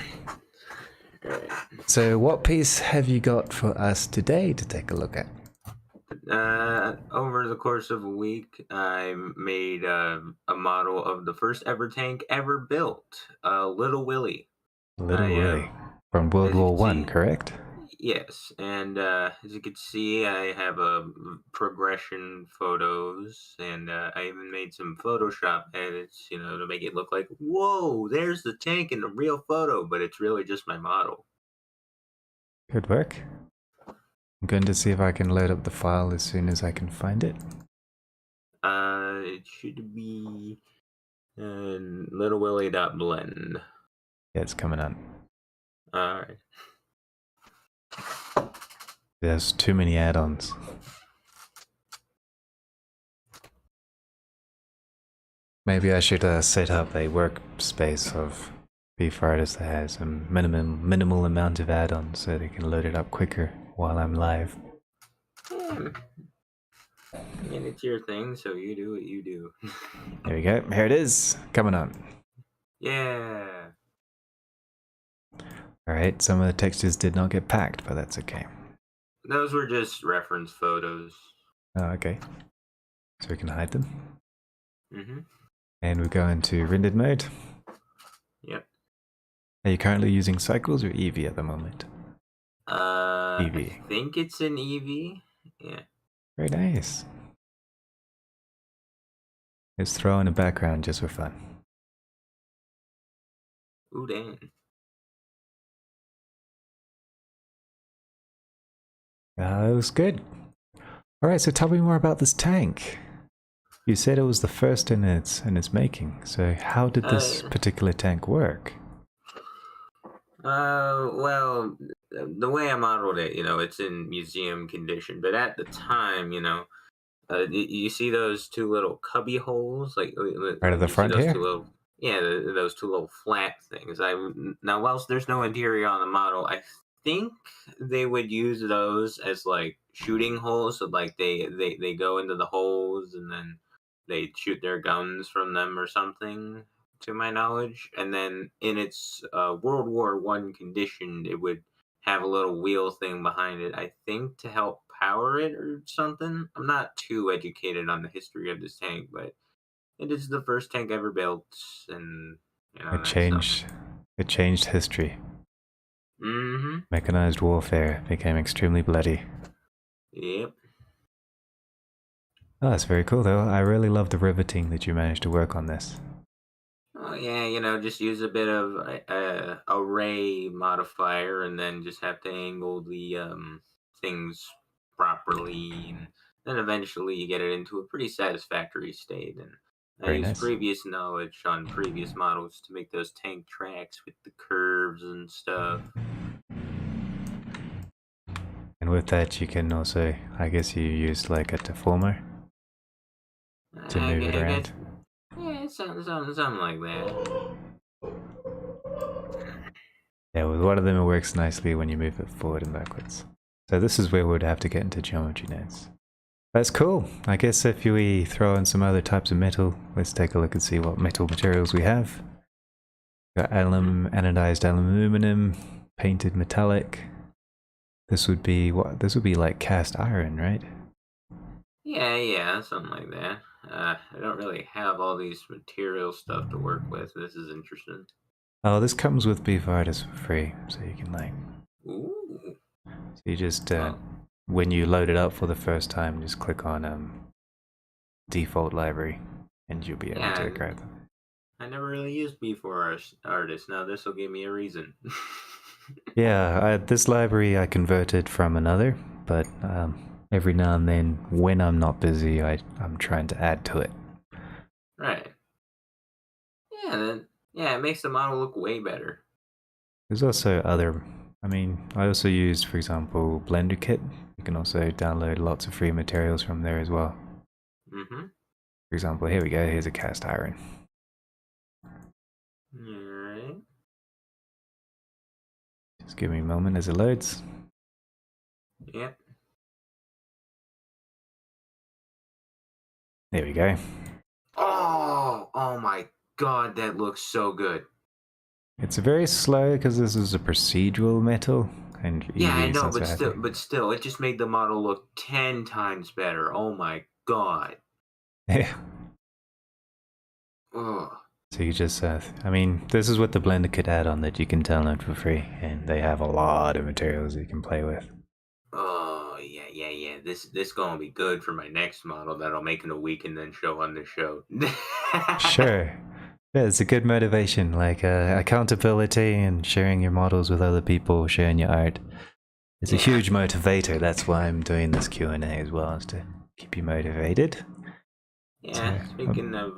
S3: Right.
S1: So what piece have you got for us today to take a look at?
S3: Over the course of a week, I made a model of the first ever tank ever built, Little Willie.
S1: Little Willie. From World War I, correct?
S3: Yes, and as you can see, I have progression photos, and I even made some Photoshop edits, you know, to make it look like, whoa, there's the tank in the real photo, but it's really just my model.
S1: Good work. I'm going to see if I can load up the file as soon as I can find it.
S3: It should be littlewilly.blend.
S1: Yeah, it's coming on.
S3: Alright.
S1: There's too many add-ons. Maybe I should set up a workspace of Bforartists that has a minimal amount of add-ons so they can load it up quicker while I'm live.
S3: Yeah. And it's your thing, so you do what you do.
S1: There we go. Here it is. Coming on.
S3: Yeah.
S1: Alright, some of the textures did not get packed, but that's okay.
S3: Those were just reference photos.
S1: Oh, okay. So we can hide them.
S3: Mm-hmm.
S1: And we go into rendered mode.
S3: Yep.
S1: Are you currently using Cycles or Eevee at the moment? Eevee.
S3: I think it's an Eevee. Yeah.
S1: Very nice. Let's throw in a background just for fun.
S3: Ooh, dang.
S1: That was good. Alright, so tell me more about this tank. You said it was the first in its making, so how did this particular tank work?
S3: Well, the way I modeled it, it's in museum condition, but at the time, you see those two little cubby holes, like
S1: Right at the
S3: you
S1: front
S3: see those
S1: here?
S3: two little, yeah, those two little flat things. Now, whilst there's no interior on the model, I think they would use those as like shooting holes. So like they go into the holes and then they shoot their guns from them or something, to my knowledge. And then in its World War I condition, it would have a little wheel thing behind it, I think, to help power it or something. I'm not too educated on the history of this tank, but it is the first tank ever built, and
S1: It
S3: that's something.
S1: changed history.
S3: Mm-hmm.
S1: Mechanized warfare became extremely bloody.
S3: Yep.
S1: Oh, that's very cool though. I really love the riveting that you managed to work on this.
S3: Oh yeah, just use a bit of array modifier, and then just have to angle the things properly, and then eventually you get it into a pretty satisfactory state. And I
S1: Very
S3: use
S1: nice.
S3: previous knowledge on previous models to make those tank tracks with the curves and stuff.
S1: And with that you can also, I guess you used like a deformer to move it
S3: I
S1: around.
S3: guess, yeah, something like that.
S1: Yeah, with one of them it works nicely when you move it forward and backwards. So this is where we'd have to get into geometry nodes. That's cool. I guess if we throw in some other types of metal, let's take a look and see what metal materials we have. Got anodized aluminum, painted metallic. This would be what? This would be like cast iron, right?
S3: Yeah, something like that. I don't really have all these material stuff to work with. This is interesting.
S1: Oh, this comes with Bforartists for free, so you can like.
S3: Ooh.
S1: So you just when you load it up for the first time, just click on default library, and you'll be able to grab them.
S3: I never really used Bforartists. Now this will give me a reason.
S1: Yeah, this library I converted from another, but every now and then, when I'm not busy, I'm trying to add to it.
S3: Right. Yeah, it makes the model look way better.
S1: There's also other, I also used, for example, Blender Kit. You can also download lots of free materials from there as well.
S3: Mm-hmm.
S1: For example, here we go, here's a cast iron.
S3: Alright.
S1: Just give me a moment as it loads.
S3: Yep.
S1: There we go.
S3: Oh my god, that looks so good.
S1: It's very slow because this is a procedural metal, and
S3: yeah, I
S1: Eevee
S3: know,
S1: sounds
S3: but still, it just made the model look 10 times better. Oh my god.
S1: Yeah.
S3: Ugh.
S1: So you just, this is what the Blender Kit add-on that you can download for free, and they have a lot of materials you can play with.
S3: Oh yeah. This gonna be good for my next model that I'll make in a week and then show on the show.
S1: Sure. Yeah, it's a good motivation, like accountability and sharing your models with other people, sharing your art. It's a huge motivator. That's why I'm doing this Q&A as well, is to keep you motivated.
S3: Yeah, speaking of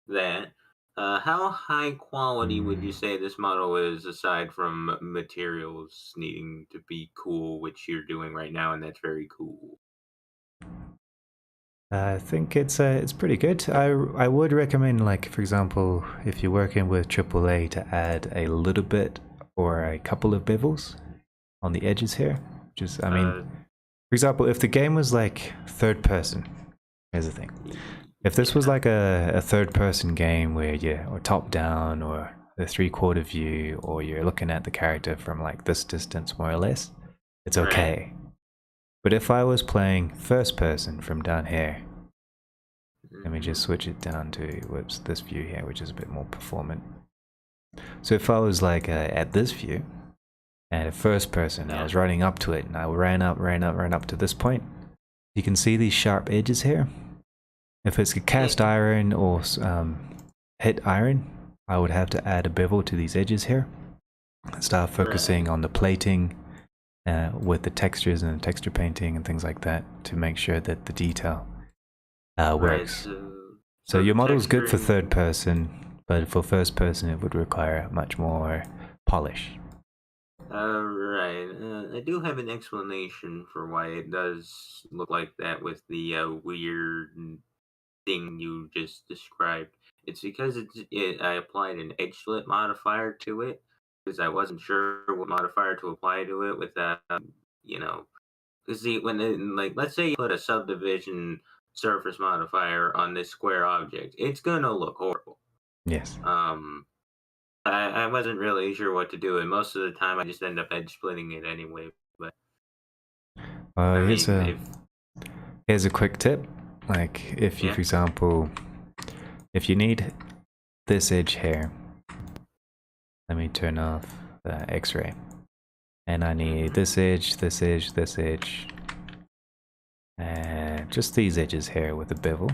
S3: that, How high quality would you say this model is, aside from materials needing to be cool, which you're doing right now, and that's very cool?
S1: I think it's pretty good. I would recommend, like, for example, if you're working with AAA, to add a little bit or a couple of bevels on the edges here. Just, I mean, for example, if the game was like third person, here's the thing. If this was like a third person game where or top down, or a 3/4 view, or you're looking at the character from like this distance more or less, it's okay. But if I was playing first person from down here, let me just switch it down to this view here, which is a bit more performant. So if I was like at this view, and at first person, I was running up to it, and I ran up to this point, you can see these sharp edges here. If it's a cast iron or hit iron, I would have to add a bevel to these edges here. Start focusing on the plating with the textures and the texture painting and things like that to make sure that the detail works. So your model is good for third person, but for first person it would require much more polish.
S3: Right. I do have an explanation for why it does look like that with the weird thing you just described. It's because I applied an edge flip modifier to it, because I wasn't sure what modifier to apply to it with you know, because like, let's say you put a subdivision surface modifier on this square object, it's gonna look horrible.
S1: Yes.
S3: I wasn't really sure what to do, and most of the time I just end up edge splitting it anyway. But
S1: here's a quick tip. Like, if you, for example, if you need this edge here, let me turn off the X-ray, and I need this edge, this edge, this edge, and just these edges here with a bevel.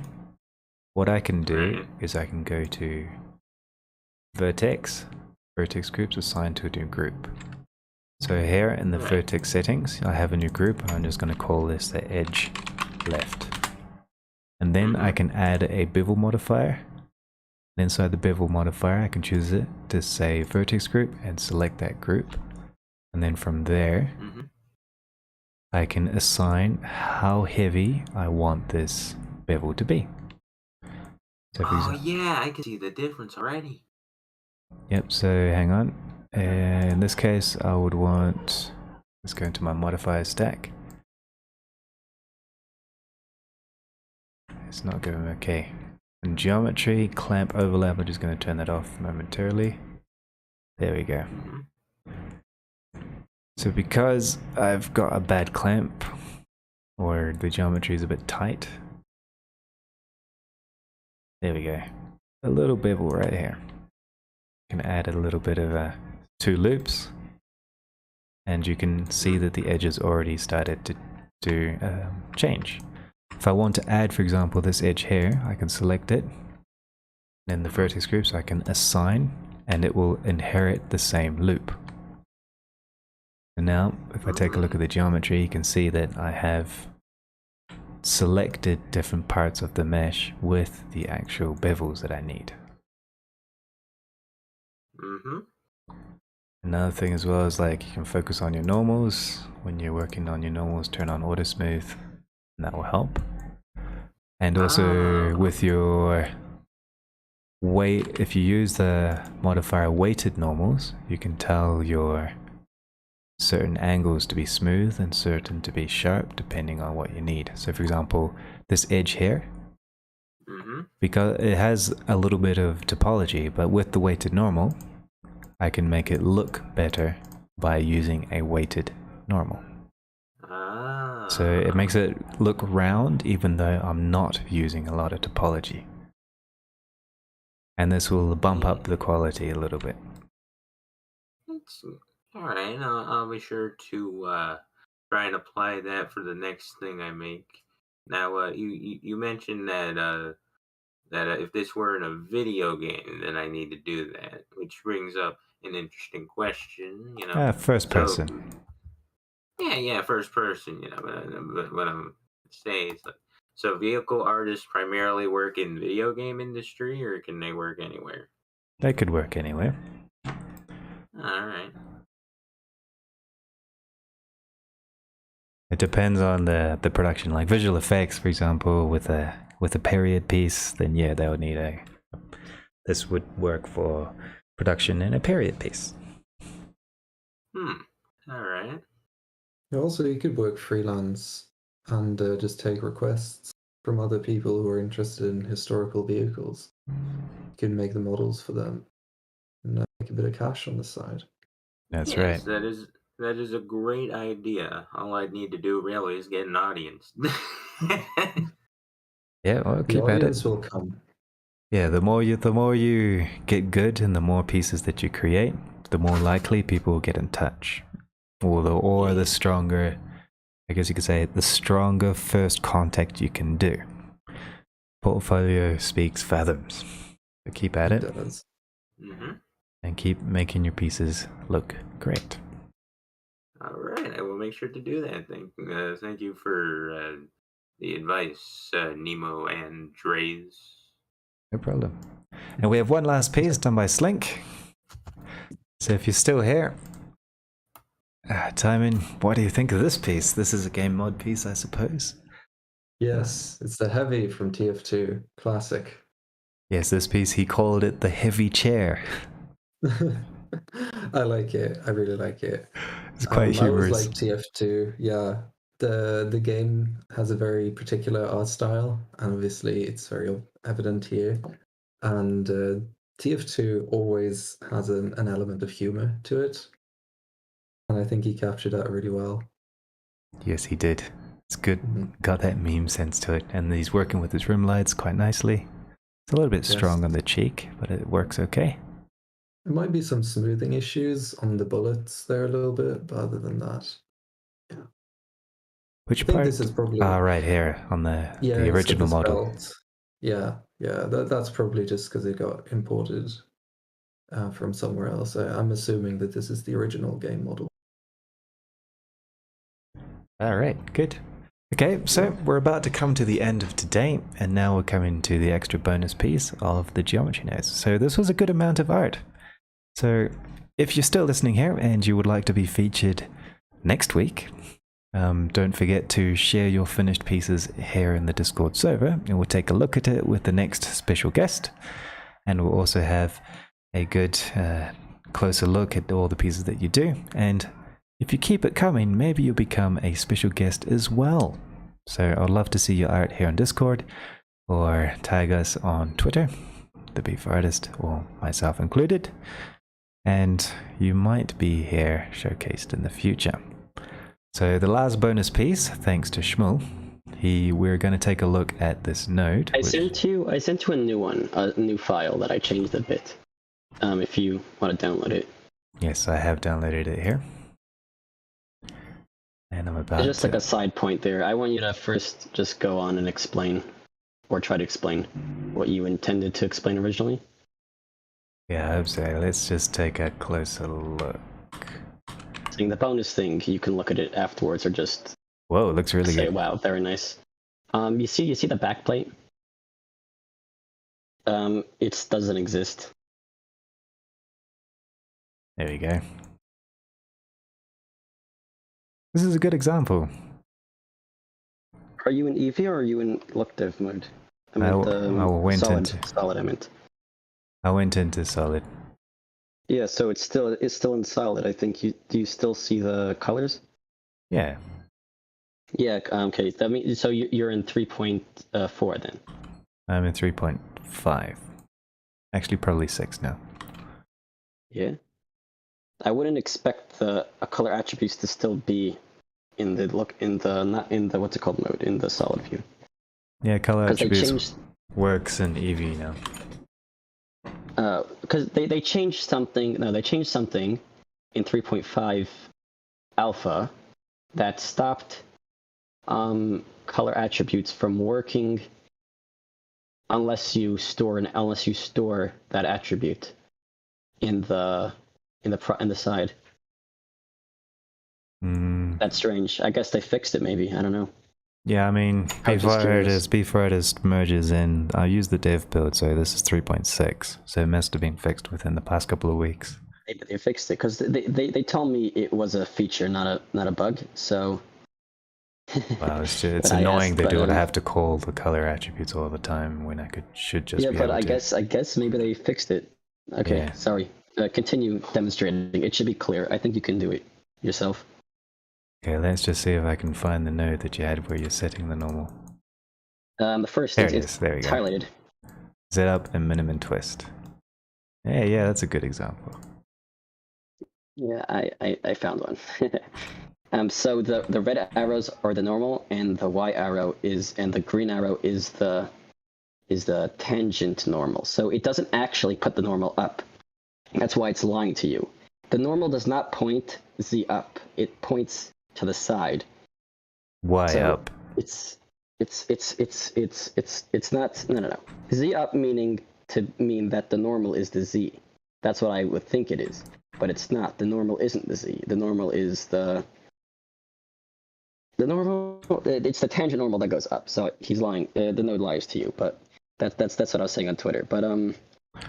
S1: What I can do is I can go to vertex groups, assigned to a new group. So here in the vertex settings, I have a new group. I'm just going to call this the edge left. And then I can add a bevel modifier. And inside the bevel modifier, I can choose it to say vertex group and select that group. And then from there, I can assign how heavy I want this bevel to be. So
S3: yeah, I can see the difference already.
S1: Yep, so hang on. In this case, I would want, let's go into my modifier stack. It's not going okay. And geometry, clamp overlap, I'm just going to turn that off momentarily. There we go. So because I've got a bad clamp, or the geometry is a bit tight, there we go. A little bevel right here. Can add a little bit of 2 loops, and you can see that the edges already started to change. If I want to add, for example, this edge here, I can select it, and in the vertex groups I can assign, and it will inherit the same loop. And now, if I take a look at the geometry, you can see that I have selected different parts of the mesh with the actual bevels that I need. Another thing as well is, like, you can focus on your normals. When you're working on your normals, turn on auto smooth, and that will help. And also with your weight, if you use the modifier weighted normals, you can tell your certain angles to be smooth and certain to be sharp depending on what you need. So for example, this edge here, because it has a little bit of topology, but with the weighted normal, I can make it look better by using a weighted normal. So it makes it look round even though I'm not using a lot of topology. And this will bump up the quality a little bit.
S3: Alright, I'll be sure to try and apply that for the next thing I make. Now, you mentioned that if this were in a video game, then I need to do that, which brings up an interesting question.
S1: First person.
S3: Yeah, first person. But what I'm saying is, like, so vehicle artists primarily work in video game industry, or can they work anywhere?
S1: That could work anywhere.
S3: Alright.
S1: It depends on the production. Like visual effects, for example, with a period piece, then yeah, they would need a. This would work for production in a period piece.
S3: Alright.
S2: Also, you could work freelance and just take requests from other people who are interested in historical vehicles. You can make the models for them and make a bit of cash on the side.
S1: That's
S3: Yes,
S1: right.
S3: that is a great idea. All I need to do really is get an audience.
S1: Yeah, well,
S2: The
S1: keep at it.
S2: audience will come.
S1: Yeah, the more you get good and the more pieces that you create, the more likely people will get in touch. Or the stronger, I guess you could say, the stronger first contact you can do. Portfolio speaks fathoms. So keep at it.
S2: It does.
S1: And keep making your pieces look great.
S3: All right, I will make sure to do that. Thank you for the advice, Nemo and Dre's.
S1: No problem. And we have one last piece done by Slink. So if you're still here, Tymen, what do you think of this piece? This is a game mod piece, I suppose.
S2: Yes, it's the Heavy from TF2. Classic.
S1: Yes, this piece, he called it the heavy chair.
S2: I like it. I really like it.
S1: It's quite humorous.
S2: I always like TF2. Yeah, the game has a very particular art style, and obviously it's very evident here. And TF2 always has an element of humor to it, and I think he captured that really well.
S1: Yes, he did. It's good. Got that meme sense to it, and he's working with his rim lights quite nicely. It's a little bit strong on the cheek, but it works okay.
S2: There might be some smoothing issues on the bullets there a little bit, but other than that, yeah.
S1: Which
S2: I think
S1: part?
S2: this is probably
S1: right here on the original model.
S2: Belt. Yeah. That's probably just because it got imported from somewhere else. I'm assuming that this is the original game model.
S1: All right, good. Okay, so we're about to come to the end of today, and now we're coming to the extra bonus piece of the geometry nodes. So this was a good amount of art. So if you're still listening here and you would like to be featured next week, don't forget to share your finished pieces here in the Discord server, and we'll take a look at it with the next special guest. And we'll also have a good closer look at all the pieces that you do. And if you keep it coming, maybe you'll become a special guest as well. So I'd love to see your art here on Discord, or tag us on Twitter, the Bforartist, or myself included. And you might be here showcased in the future. So the last bonus piece, thanks to Shmuel, we're going to take a look at this node.
S4: I sent you a new one, a new file that I changed a bit. If you want to download it.
S1: Yes, I have downloaded it here. And I'm about
S4: just like a side point there. I want you to first just go on and explain, or try to explain, what you intended to explain originally.
S1: Yeah, I would say let's just take a closer look.
S4: Saying the bonus thing, you can look at it afterwards, or just
S1: whoa, it looks really
S4: say,
S1: good.
S4: wow, very nice. You see the backplate? It doesn't exist.
S1: There we go. This is a good example.
S4: Are you in Eevee or are you in look dev mode? I meant
S1: I went into solid.
S4: Yeah, so it's still in solid. I think do you still see the colors?
S1: Yeah.
S4: Yeah. Okay. That means so you're in 3.4 then.
S1: I'm in 3.5. Actually, probably 6 now.
S4: Yeah. I wouldn't expect the color attributes to still be in the not in the what's it called mode, in the solid view.
S1: Yeah, color attributes works in Eevee now.
S4: Because they changed something. No, they changed something in 3.5 alpha that stopped color attributes from working unless you store that attribute in the side. That's strange. I guess they fixed it. Maybe, I don't know.
S1: Yeah, I mean,
S4: I'm just curious.
S1: Bforartists merges in. I use the dev build, so this is 3.6. So it must have been fixed within the past couple of weeks.
S4: Maybe they fixed it because they told me it was a feature, not a bug. So.
S1: Wow, it's
S4: But I
S1: annoying
S4: asked,
S1: they
S4: but,
S1: do have to call the color attributes all the time when should just
S4: yeah,
S1: be
S4: but
S1: able to.
S4: I guess maybe they fixed it. Okay,
S1: Yeah.
S4: sorry. Continue demonstrating. It should be clear. I think you can do it yourself.
S1: Okay, let's just see if I can find the node that you had where you're setting the normal.
S4: The first
S1: There it
S4: it's
S1: is. There we go.
S4: highlighted.
S1: Z up and minimum twist. Yeah, that's a good example.
S4: Yeah, I found one. So the red arrows are the normal, and the Y arrow and the green arrow is the tangent normal. So it doesn't actually put the normal up. That's why it's lying to you. The normal does not point Z up. It points to the side.
S1: Y up.
S4: It's not no. Z up mean that the normal is the Z. That's what I would think it is, but it's not. The normal isn't the Z. The normal is the normal. It's the tangent normal that goes up. So he's lying. The node lies to you, but that's what I was saying on Twitter. But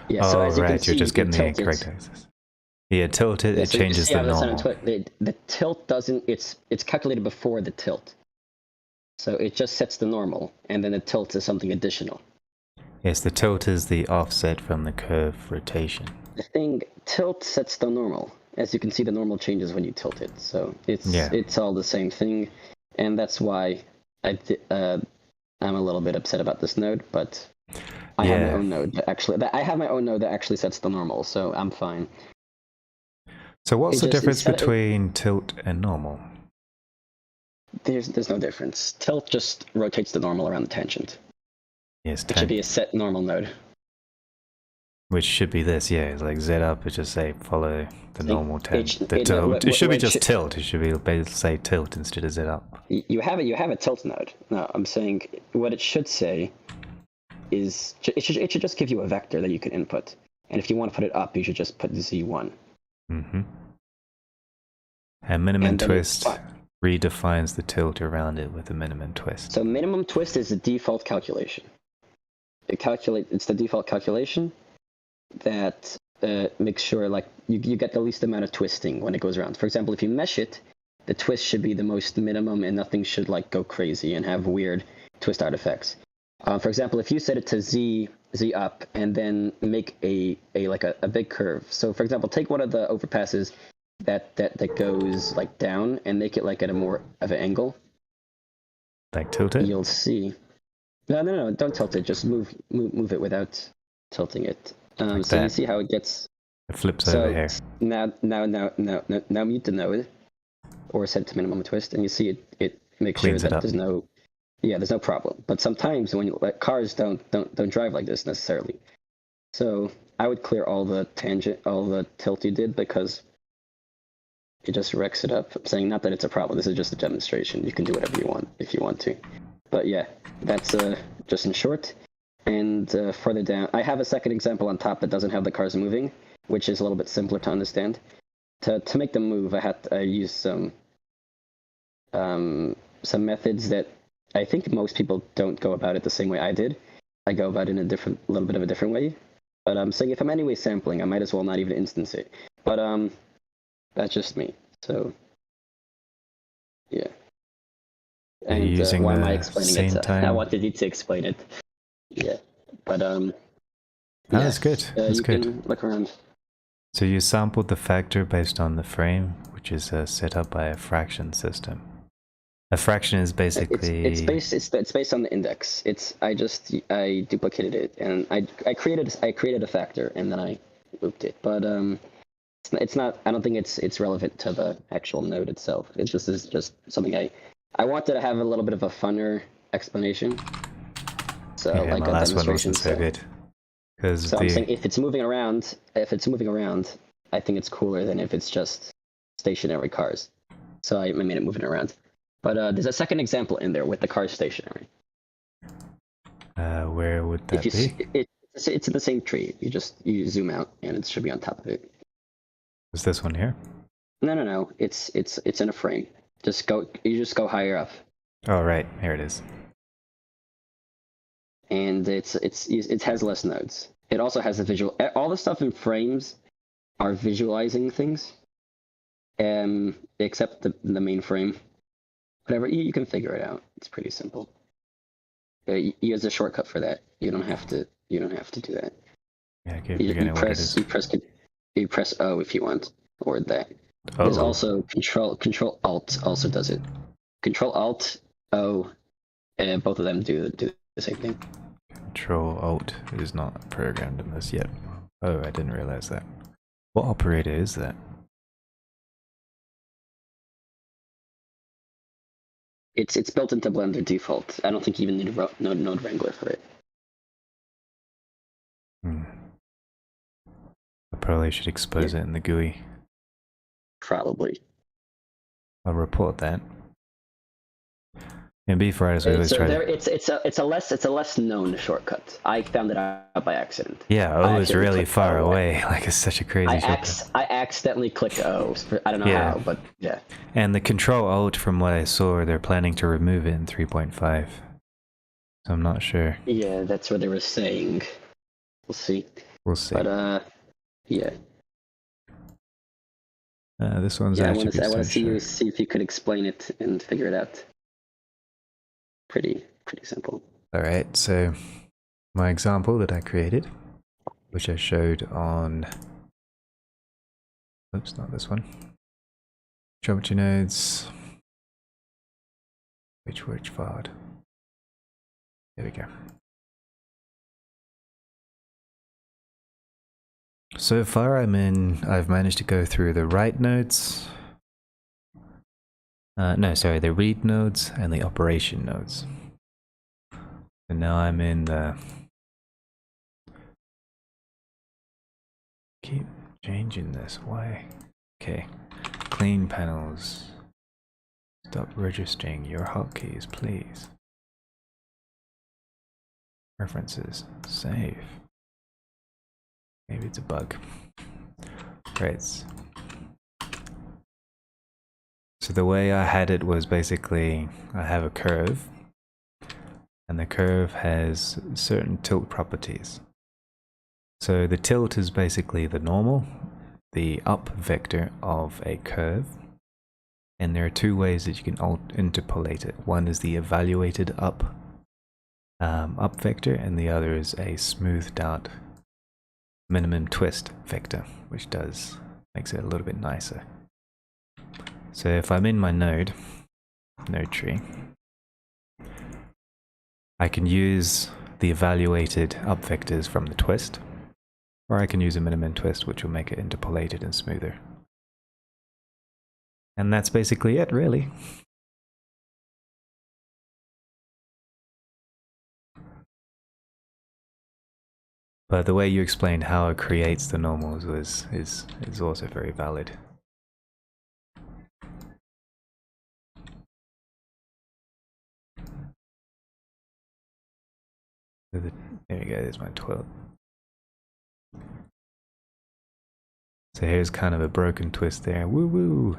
S4: yeah. So as you can see,
S1: you're just getting the
S4: tilt
S1: correct axis. Yeah, tilted.
S4: Yeah,
S1: It
S4: so you
S1: changes
S4: see
S1: the
S4: how that's on
S1: normal.
S4: the tilt doesn't. It's calculated before the tilt. So it just sets the normal, and then the tilt is something additional.
S1: Yes, the tilt is the offset from the curve rotation.
S4: The thing tilt sets the normal. As you can see, the normal changes when you tilt it. So it's all the same thing, and that's why I'm a little bit upset about this node. But I have my own node that actually sets the normal, so I'm fine.
S1: So what's the difference between tilt and normal?
S4: There's no difference. Tilt just rotates the normal around the tangent.
S1: Yes,
S4: it should be a set normal node.
S1: Which should be this, yeah. It's like Z up, it just say follow the normal tangent. It should be just tilt. It should be basically say tilt instead of Z up.
S4: You have a tilt node. No, I'm saying what it should say is it should just give you a vector that you can input. And if you want to put it up, you should just put Z1.
S1: Mm-hmm. And minimum twist redefines the tilt around it with a minimum twist.
S4: So minimum twist is the default calculation. It's the default calculation that makes sure like you get the least amount of twisting when it goes around. For example, if you mesh it, the twist should be the most minimum and nothing should like go crazy and have weird twist artifacts. For example, if you set it to Z up and then make a big curve. So for example, take one of the overpasses that goes like down and make it like at a more of an angle.
S1: Like tilt it?
S4: You'll see. No, don't tilt it. Just move it without tilting it.
S1: Like
S4: so
S1: that.
S4: you see how it gets.
S1: It flips over here.
S4: Now mute the node, or set to minimum twist, and you see it makes sure that there's no problem. But sometimes when cars don't drive like this necessarily. So I would clear all the tilt you did because it just wrecks it up. I'm saying not that it's a problem. This is just a demonstration. You can do whatever you want if you want to. But yeah, that's just in short. And further down, I have a second example on top that doesn't have the cars moving, which is a little bit simpler to understand. To make them move, I use some methods that I think most people don't go about it the same way I did. I go about it in a little bit of a different way. But I'm saying if I'm anyway sampling, I might as well not even instance it. But that's just me. So yeah. And why am I explaining it? I wanted you to explain it. Yeah, but
S1: that's good. That's good.
S4: You can look around.
S1: So you sampled the factor based on the frame, which is set up by a fraction system. A fraction is basically
S4: it's based on the index. I duplicated it and I created a factor and then I looped it. But it's not. I don't think it's relevant to the actual node itself. It just is just something I wanted to have a little bit of a funner explanation. So
S1: yeah,
S4: like
S1: my
S4: a
S1: last one
S4: demonstration.
S1: wasn't so good.
S4: So I'm saying if it's moving around, I think it's cooler than if it's just stationary cars. So I made it moving around. But there's a second example in there with the car stationary.
S1: Where would that be?
S4: It's in the same tree. You zoom out and it should be on top of it.
S1: Is this one here?
S4: No. It's in a frame. You just go higher up.
S1: Oh, right. Here it is.
S4: And it has less nodes. It also has a visual. All the stuff in frames are visualizing things, except the main frame. Whatever, you can figure it out. It's pretty simple. Use a shortcut for that. You don't have to. You don't have to do that.
S1: Yeah, I keep forgetting what it is.
S4: You press O if you want, or that.
S1: Oh.
S4: There's also Control Alt also does it. Control Alt O, and both of them do the same thing.
S1: Control Alt is not programmed in this yet. Oh, I didn't realize that. What operator is that?
S4: It's built into Blender default. I don't think you even need a node wrangler for it.
S1: I probably should expose it in the GUI.
S4: Probably.
S1: I'll report that. In Bforartists, we always
S4: So
S1: try
S4: there,
S1: to...
S4: it's a less known shortcut. I found it out by accident.
S1: Yeah, O is really far away. Like, it's such a crazy shortcut.
S4: I accidentally clicked O. I don't know how, but yeah.
S1: And the Control Alt, from what I saw, they're planning to remove it in 3.5. So I'm not sure.
S4: Yeah, that's what they were saying. We'll see.
S1: We'll see.
S4: But yeah.
S1: This one's
S4: I
S1: actually.
S4: want to see if you could explain it and figure it out. Pretty simple.
S1: All right. So my example that I created, which I showed on. Oops, not this one. GeometryNodes. Which file? There we go. So far I've managed to go through the write nodes. The read nodes and the operation nodes. And now I'm in the... Keep changing this, why? Okay, clean panels. Stop registering your hotkeys, please. Preferences, save. Maybe it's a bug. Right. So the way I had it was basically, I have a curve, and the curve has certain tilt properties. So the tilt is basically the normal, the up vector of a curve, and there are two ways that you can interpolate it. One is the evaluated up vector, and the other is a smoothed out minimum twist vector, which makes it a little bit nicer. So if I'm in my node tree, I can use the evaluated up vectors from the twist, or I can use a minimum twist, which will make it interpolated and smoother. And that's basically it, really. But the way you explained how it creates the normals is also very valid. There we go, there's my 12. So here's kind of a broken twist there, woo woo!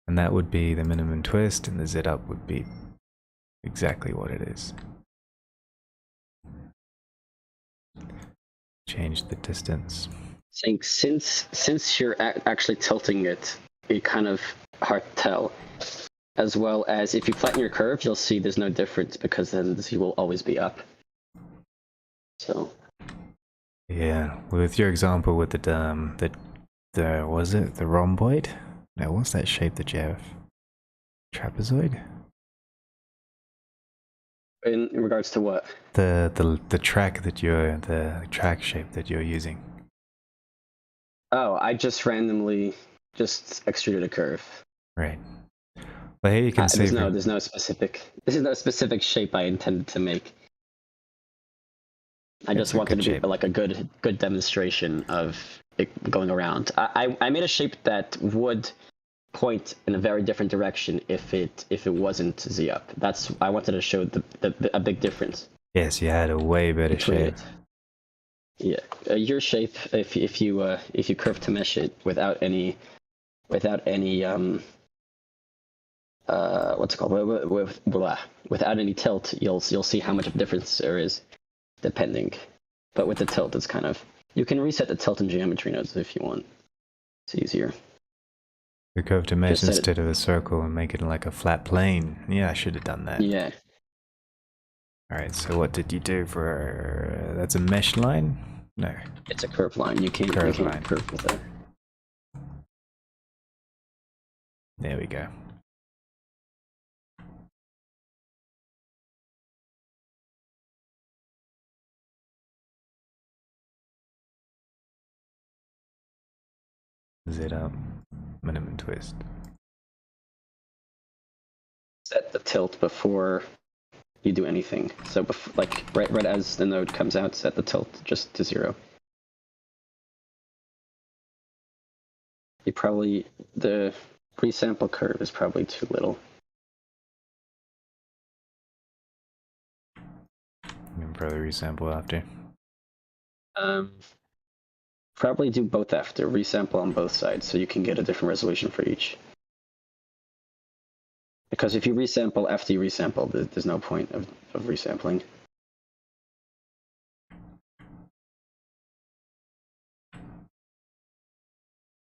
S1: And that would be the minimum twist, and the Z up would be exactly what it is. Change the distance.
S4: Saying since you're actually tilting it, it's kind of hard to tell. As well as if you flatten your curve, you'll see there's no difference because then the Z will always be up. So.
S1: Yeah, with your example with the was it the rhomboid? No, what's that shape that you have? Trapezoid?
S4: In regards to what?
S1: The track shape that you're using.
S4: Oh, I just randomly extruded a curve.
S1: Right. But here you can see
S4: there's no specific shape I intended to make. I just wanted to be like a good demonstration of it going around. I made a shape that would point in a very different direction if it wasn't Z up. I wanted to show a big difference.
S1: Yes, you had a way better shape.
S4: Yeah, your shape if you curve to mesh it without any what's it called? Without any tilt, you'll see how much of a difference there is, depending. But with the tilt, it's kind of, you can reset the tilt in GeometryNode if you want. It's easier.
S1: The curved mesh
S4: Just set
S1: instead of a circle and make it like a flat plane. Yeah, I should have done that.
S4: Yeah.
S1: Alright, so what did you do for... that's a mesh line? No.
S4: It's a curved line. You can't
S1: Curved
S4: curve
S1: line.
S4: with it.
S1: There we go. Z up, minimum twist.
S4: Set the tilt before you do anything. So, like right as the node comes out, set the tilt just to 0. You probably, the resample curve is probably too little.
S1: You can probably resample after.
S4: Probably do both after, resample on both sides, so you can get a different resolution for each. Because if you resample after you resample, there's no point of resampling.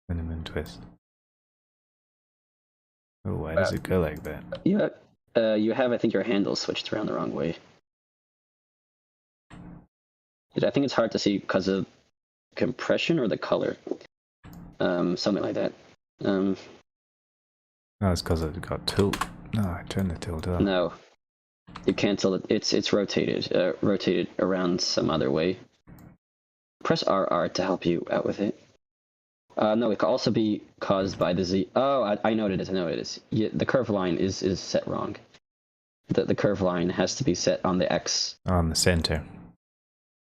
S1: Minimum twist. Oh, why does it go like that?
S4: Yeah, you have, I think, your handle switched around the wrong way. I think it's hard to see because of compression or the color. Something like that.
S1: Oh, it's because it got tilt. No, I turned the tilt up.
S4: No, you can't tilt it. It's rotated around some other way. Press RR to help you out with it. No, it could also be caused by the Z. Oh, I know what it is. I know what it is. Yeah, the curve line is set wrong. The curve line has to be set on the X.
S1: On the center.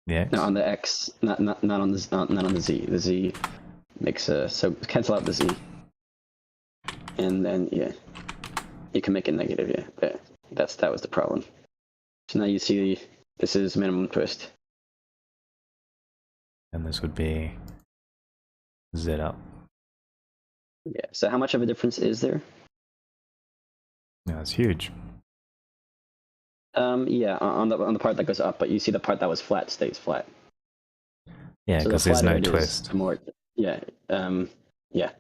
S1: The X?
S4: No, on the X, not on the Z. The Z makes so cancel out the Z, and then yeah, you can make it negative. Yeah, that was the problem. So now you see this is minimum twist,
S1: And this would be Z up.
S4: Yeah. So how much of a difference is there?
S1: No, it's huge.
S4: Yeah, on the part that goes up, but you see the part that was flat stays flat.
S1: Yeah,
S4: So
S1: because
S4: the
S1: there's no
S4: flatter it is,
S1: twist.
S4: the more, yeah, yeah.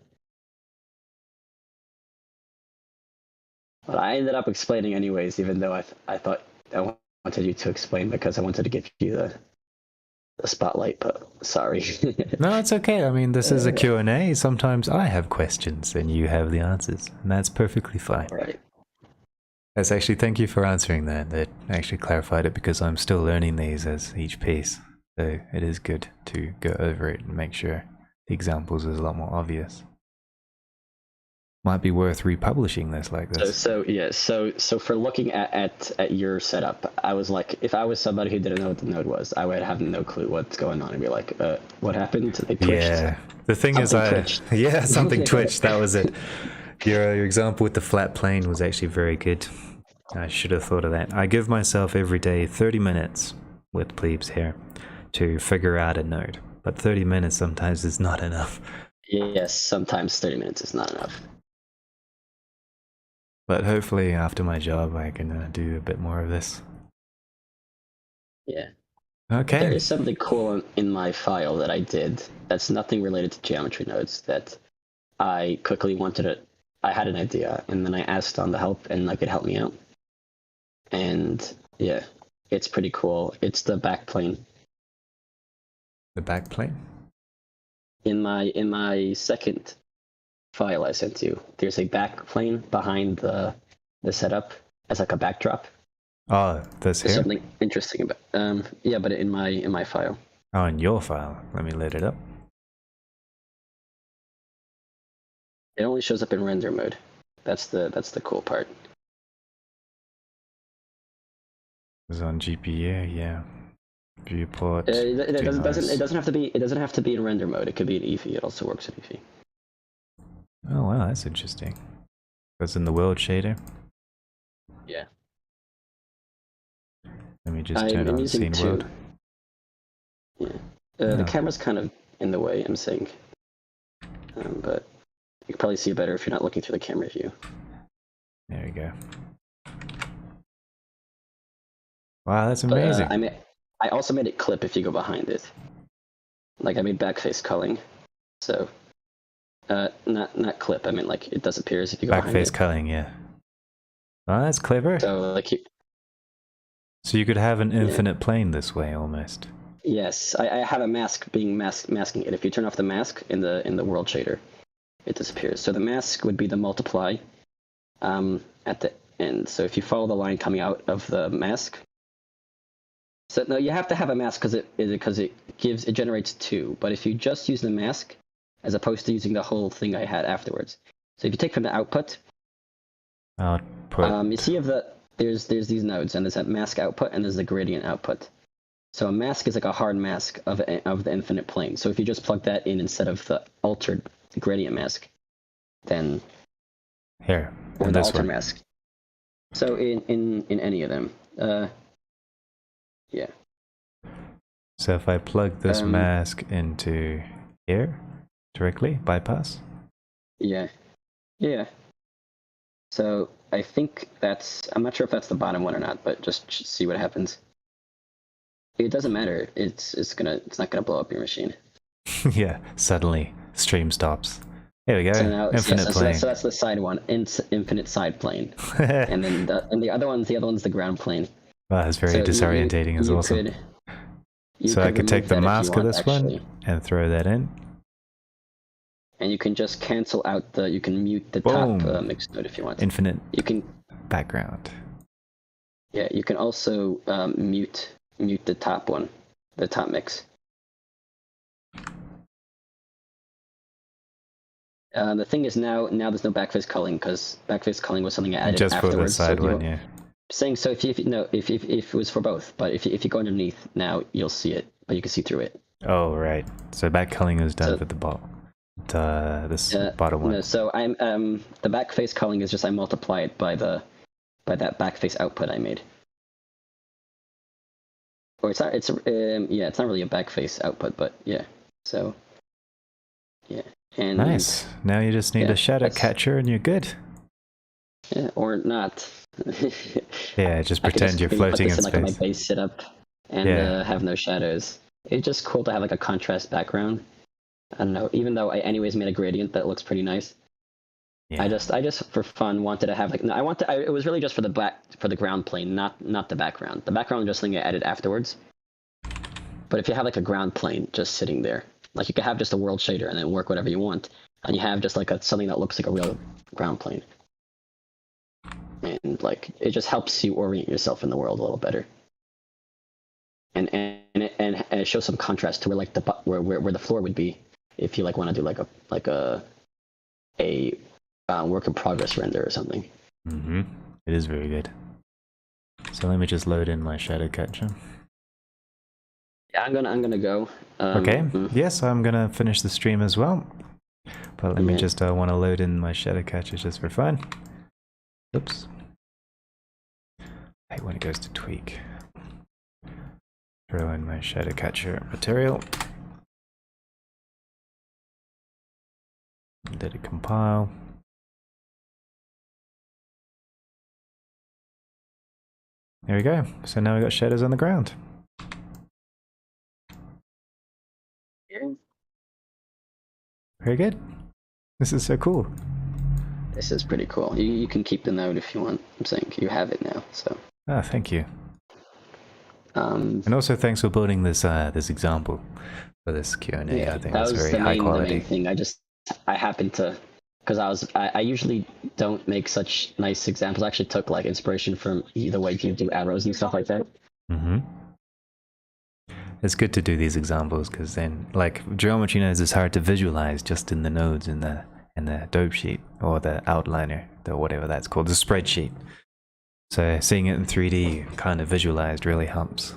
S4: But I ended up explaining anyways, even though I thought I wanted you to explain because I wanted to give you the spotlight. But sorry.
S1: No, it's okay. I mean, this is a Q&A. Sometimes I have questions and you have the answers, and that's perfectly fine.
S4: Right.
S1: That's actually, thank you for answering that. That actually clarified it because I'm still learning these as each piece. So it is good to go over it and make sure the examples is a lot more obvious. Might be worth republishing this like this.
S4: So for looking at your setup, I was like, if I was somebody who didn't know what the node was, I would have no clue what's going on and be like, what happened? They twitched.
S1: Yeah, the thing
S4: Something
S1: is,
S4: twitched.
S1: something twitched. That was it. Your example with the flat plane was actually very good. I should have thought of that. I give myself every day 30 minutes with plebes here to figure out a node, but 30 minutes sometimes is not enough.
S4: Yes, sometimes 30 minutes is not enough.
S1: But hopefully after my job I can do a bit more of this.
S4: Yeah.
S1: Okay.
S4: There is something cool in my file that I did that's nothing related to geometry nodes that I quickly wanted it. I had an idea and then I asked on the help and like it helped me out. And yeah, it's pretty cool. It's the backplane.
S1: The backplane?
S4: In my second file I sent you, there's a backplane behind the setup as like a backdrop.
S1: Oh, this
S4: There's
S1: here?
S4: something interesting about yeah, but in my file.
S1: Oh, in your file. Let me load it up.
S4: It only shows up in render mode. That's the cool part.
S1: It's on GPU, yeah. Viewport.
S4: It
S1: too nice.
S4: doesn't have to be in render mode. It could be in Eevee. It also works in Eevee.
S1: Oh wow, that's interesting. That's in the world shader.
S4: Yeah.
S1: Let me just turn on
S4: using
S1: scene
S4: two.
S1: world.
S4: Yeah.
S1: Yeah.
S4: The camera's kind of in the way, I'm saying. But you can probably see it better if you're not looking through the camera view.
S1: There we go. Wow, that's amazing.
S4: I also made it clip if you go behind it. Like I made backface culling, so not clip. I mean like it disappears if you go behind it.
S1: Backface culling, yeah. Oh, that's clever.
S4: So like
S1: so you could have an infinite plane this way almost.
S4: Yes, I have a mask masking it. If you turn off the mask in the world shader, it disappears. So the mask would be the multiply at the end. So if you follow the line coming out of the mask, so no, you have to have a mask because it generates 2. But if you just use the mask as opposed to using the whole thing I had afterwards, so if you take from the output, you see there's these nodes and there's that mask output and there's the gradient output. So a mask is like a hard mask of the infinite plane. So if you just plug that in instead of the altered gradient mask, then
S1: here
S4: or
S1: in
S4: the
S1: this
S4: altered
S1: one.
S4: mask. So in any of them, yeah.
S1: So if I plug this mask into here directly, bypass.
S4: Yeah. So I think I'm not sure if that's the bottom one or not, but just see what happens. It doesn't matter. It's not gonna blow up your machine.
S1: Yeah. Suddenly, stream stops. Here we go.
S4: So now,
S1: Infinite plane.
S4: So that's the side one. Infinite side plane. And then the other one's the ground plane.
S1: Wow, that's very disorientating as awesome. So I could take the mask of this one and throw that in.
S4: And you can just cancel out you can mute the
S1: Boom.
S4: top mix node if you want.
S1: Infinite
S4: You can
S1: background.
S4: Yeah, you can also mute the top one, the top mix. The thing is now there's no backface culling because backface culling was something I added
S1: just
S4: afterwards.
S1: For the side
S4: so
S1: one, yeah.
S4: Saying so if it was for both, but if you go underneath now you'll see it, but you can see through it.
S1: Oh right. So back culling is done for the bottom. This bottom one.
S4: No, so I'm the backface culling is just I multiply it by that backface output I made. Or it's not really a backface output, but yeah. So yeah. And
S1: nice. Now you just need a shadow catcher and you're good.
S4: Yeah, or not.
S1: Yeah, just pretend you're floating in space.
S4: Like my base setup and have no shadows. It's just cool to have like a contrast background. I don't know. Even though I anyways made a gradient that looks pretty nice. Yeah. I just for fun wanted to have like it was really just for the ground plane, not the background. The background was just something I added afterwards. But if you have like a ground plane just sitting there, like you could have just a world shader and then work whatever you want, and you have just like something that looks like a real ground plane. And like it just helps you orient yourself in the world a little better. And it shows some contrast to where like where the floor would be if you like want to do like a work in progress render or something.
S1: Mm-hmm. It is very good. So let me just load in my shadow catcher.
S4: Yeah, I'm gonna go.
S1: Okay. Yes, I'm gonna finish the stream as well. But let me just want to load in my shadow catcher just for fun. Oops. I hate when it goes to tweak. Throw in my shadow catcher material. Let it compile. There we go. So now we got shadows on the ground. Very good. This is so cool.
S4: This is pretty cool. You can keep the node if you want. I'm saying you have it now. So.
S1: Ah, thank you. And also thanks for building this this example for this Q&A.
S4: Yeah,
S1: I think that's very high quality.
S4: The main thing. I happened to, because I usually don't make such nice examples. I actually took like inspiration from the way you do arrows and stuff like that.
S1: Mm-hmm. It's good to do these examples because then, like, geometry nodes is hard to visualize just in the nodes in the dope sheet or the outliner, or whatever that's called, the spreadsheet. So seeing it in 3D kind of visualized really helps.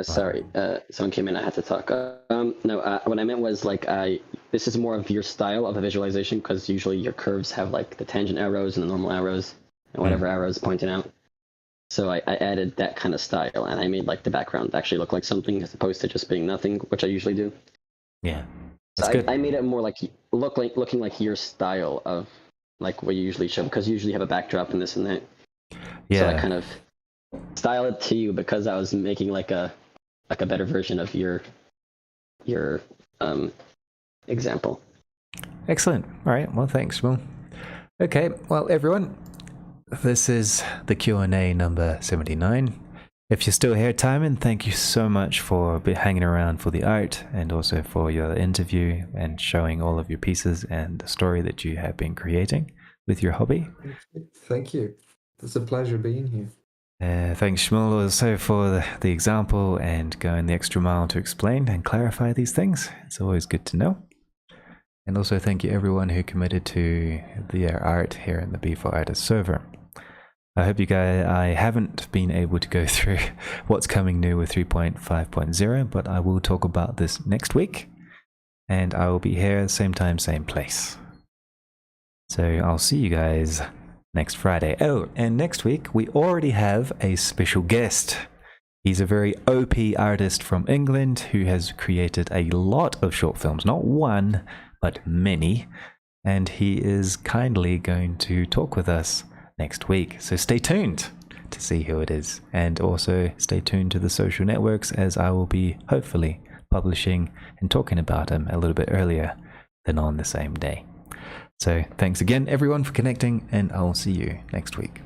S4: Sorry, someone came in. I had to talk. No, what I meant was like this is more of your style of a visualization because usually your curves have like the tangent arrows and the normal arrows and whatever arrows pointing out. So I added that kind of style and I made like the background actually look like something as opposed to just being nothing, which I usually do.
S1: Yeah.
S4: So I made it more like looking like your style of like what you usually show, because you usually have a backdrop and this and that.
S1: Yeah.
S4: So I kind of style it to you because I was making like a better version of your example.
S1: Excellent. All right. Well, thanks, Will. Okay. Well, everyone, this is the Q&A number 79. If you're still here, Tymen, thank you so much for hanging around for the art and also for your interview and showing all of your pieces and the story that you have been creating with your hobby.
S2: Thank you. It's a pleasure being here.
S1: Thanks, Shmuel, also for the example and going the extra mile to explain and clarify these things. It's always good to know. And also thank you everyone who committed to the art here in the Bforartists server. I hope you guys, I haven't been able to go through what's coming new with 3.5.0, but I will talk about this next week. And I will be here same time, same place. So I'll see you guys next Friday. Oh, and next week we already have a special guest. He's a very OP artist from England who has created a lot of short films, not one, but many. And he is kindly going to talk with us next week. So stay tuned to see who it is. And also stay tuned to the social networks, as I will be hopefully publishing and talking about him a little bit earlier than on the same day. So thanks again everyone for connecting, and I'll see you next week.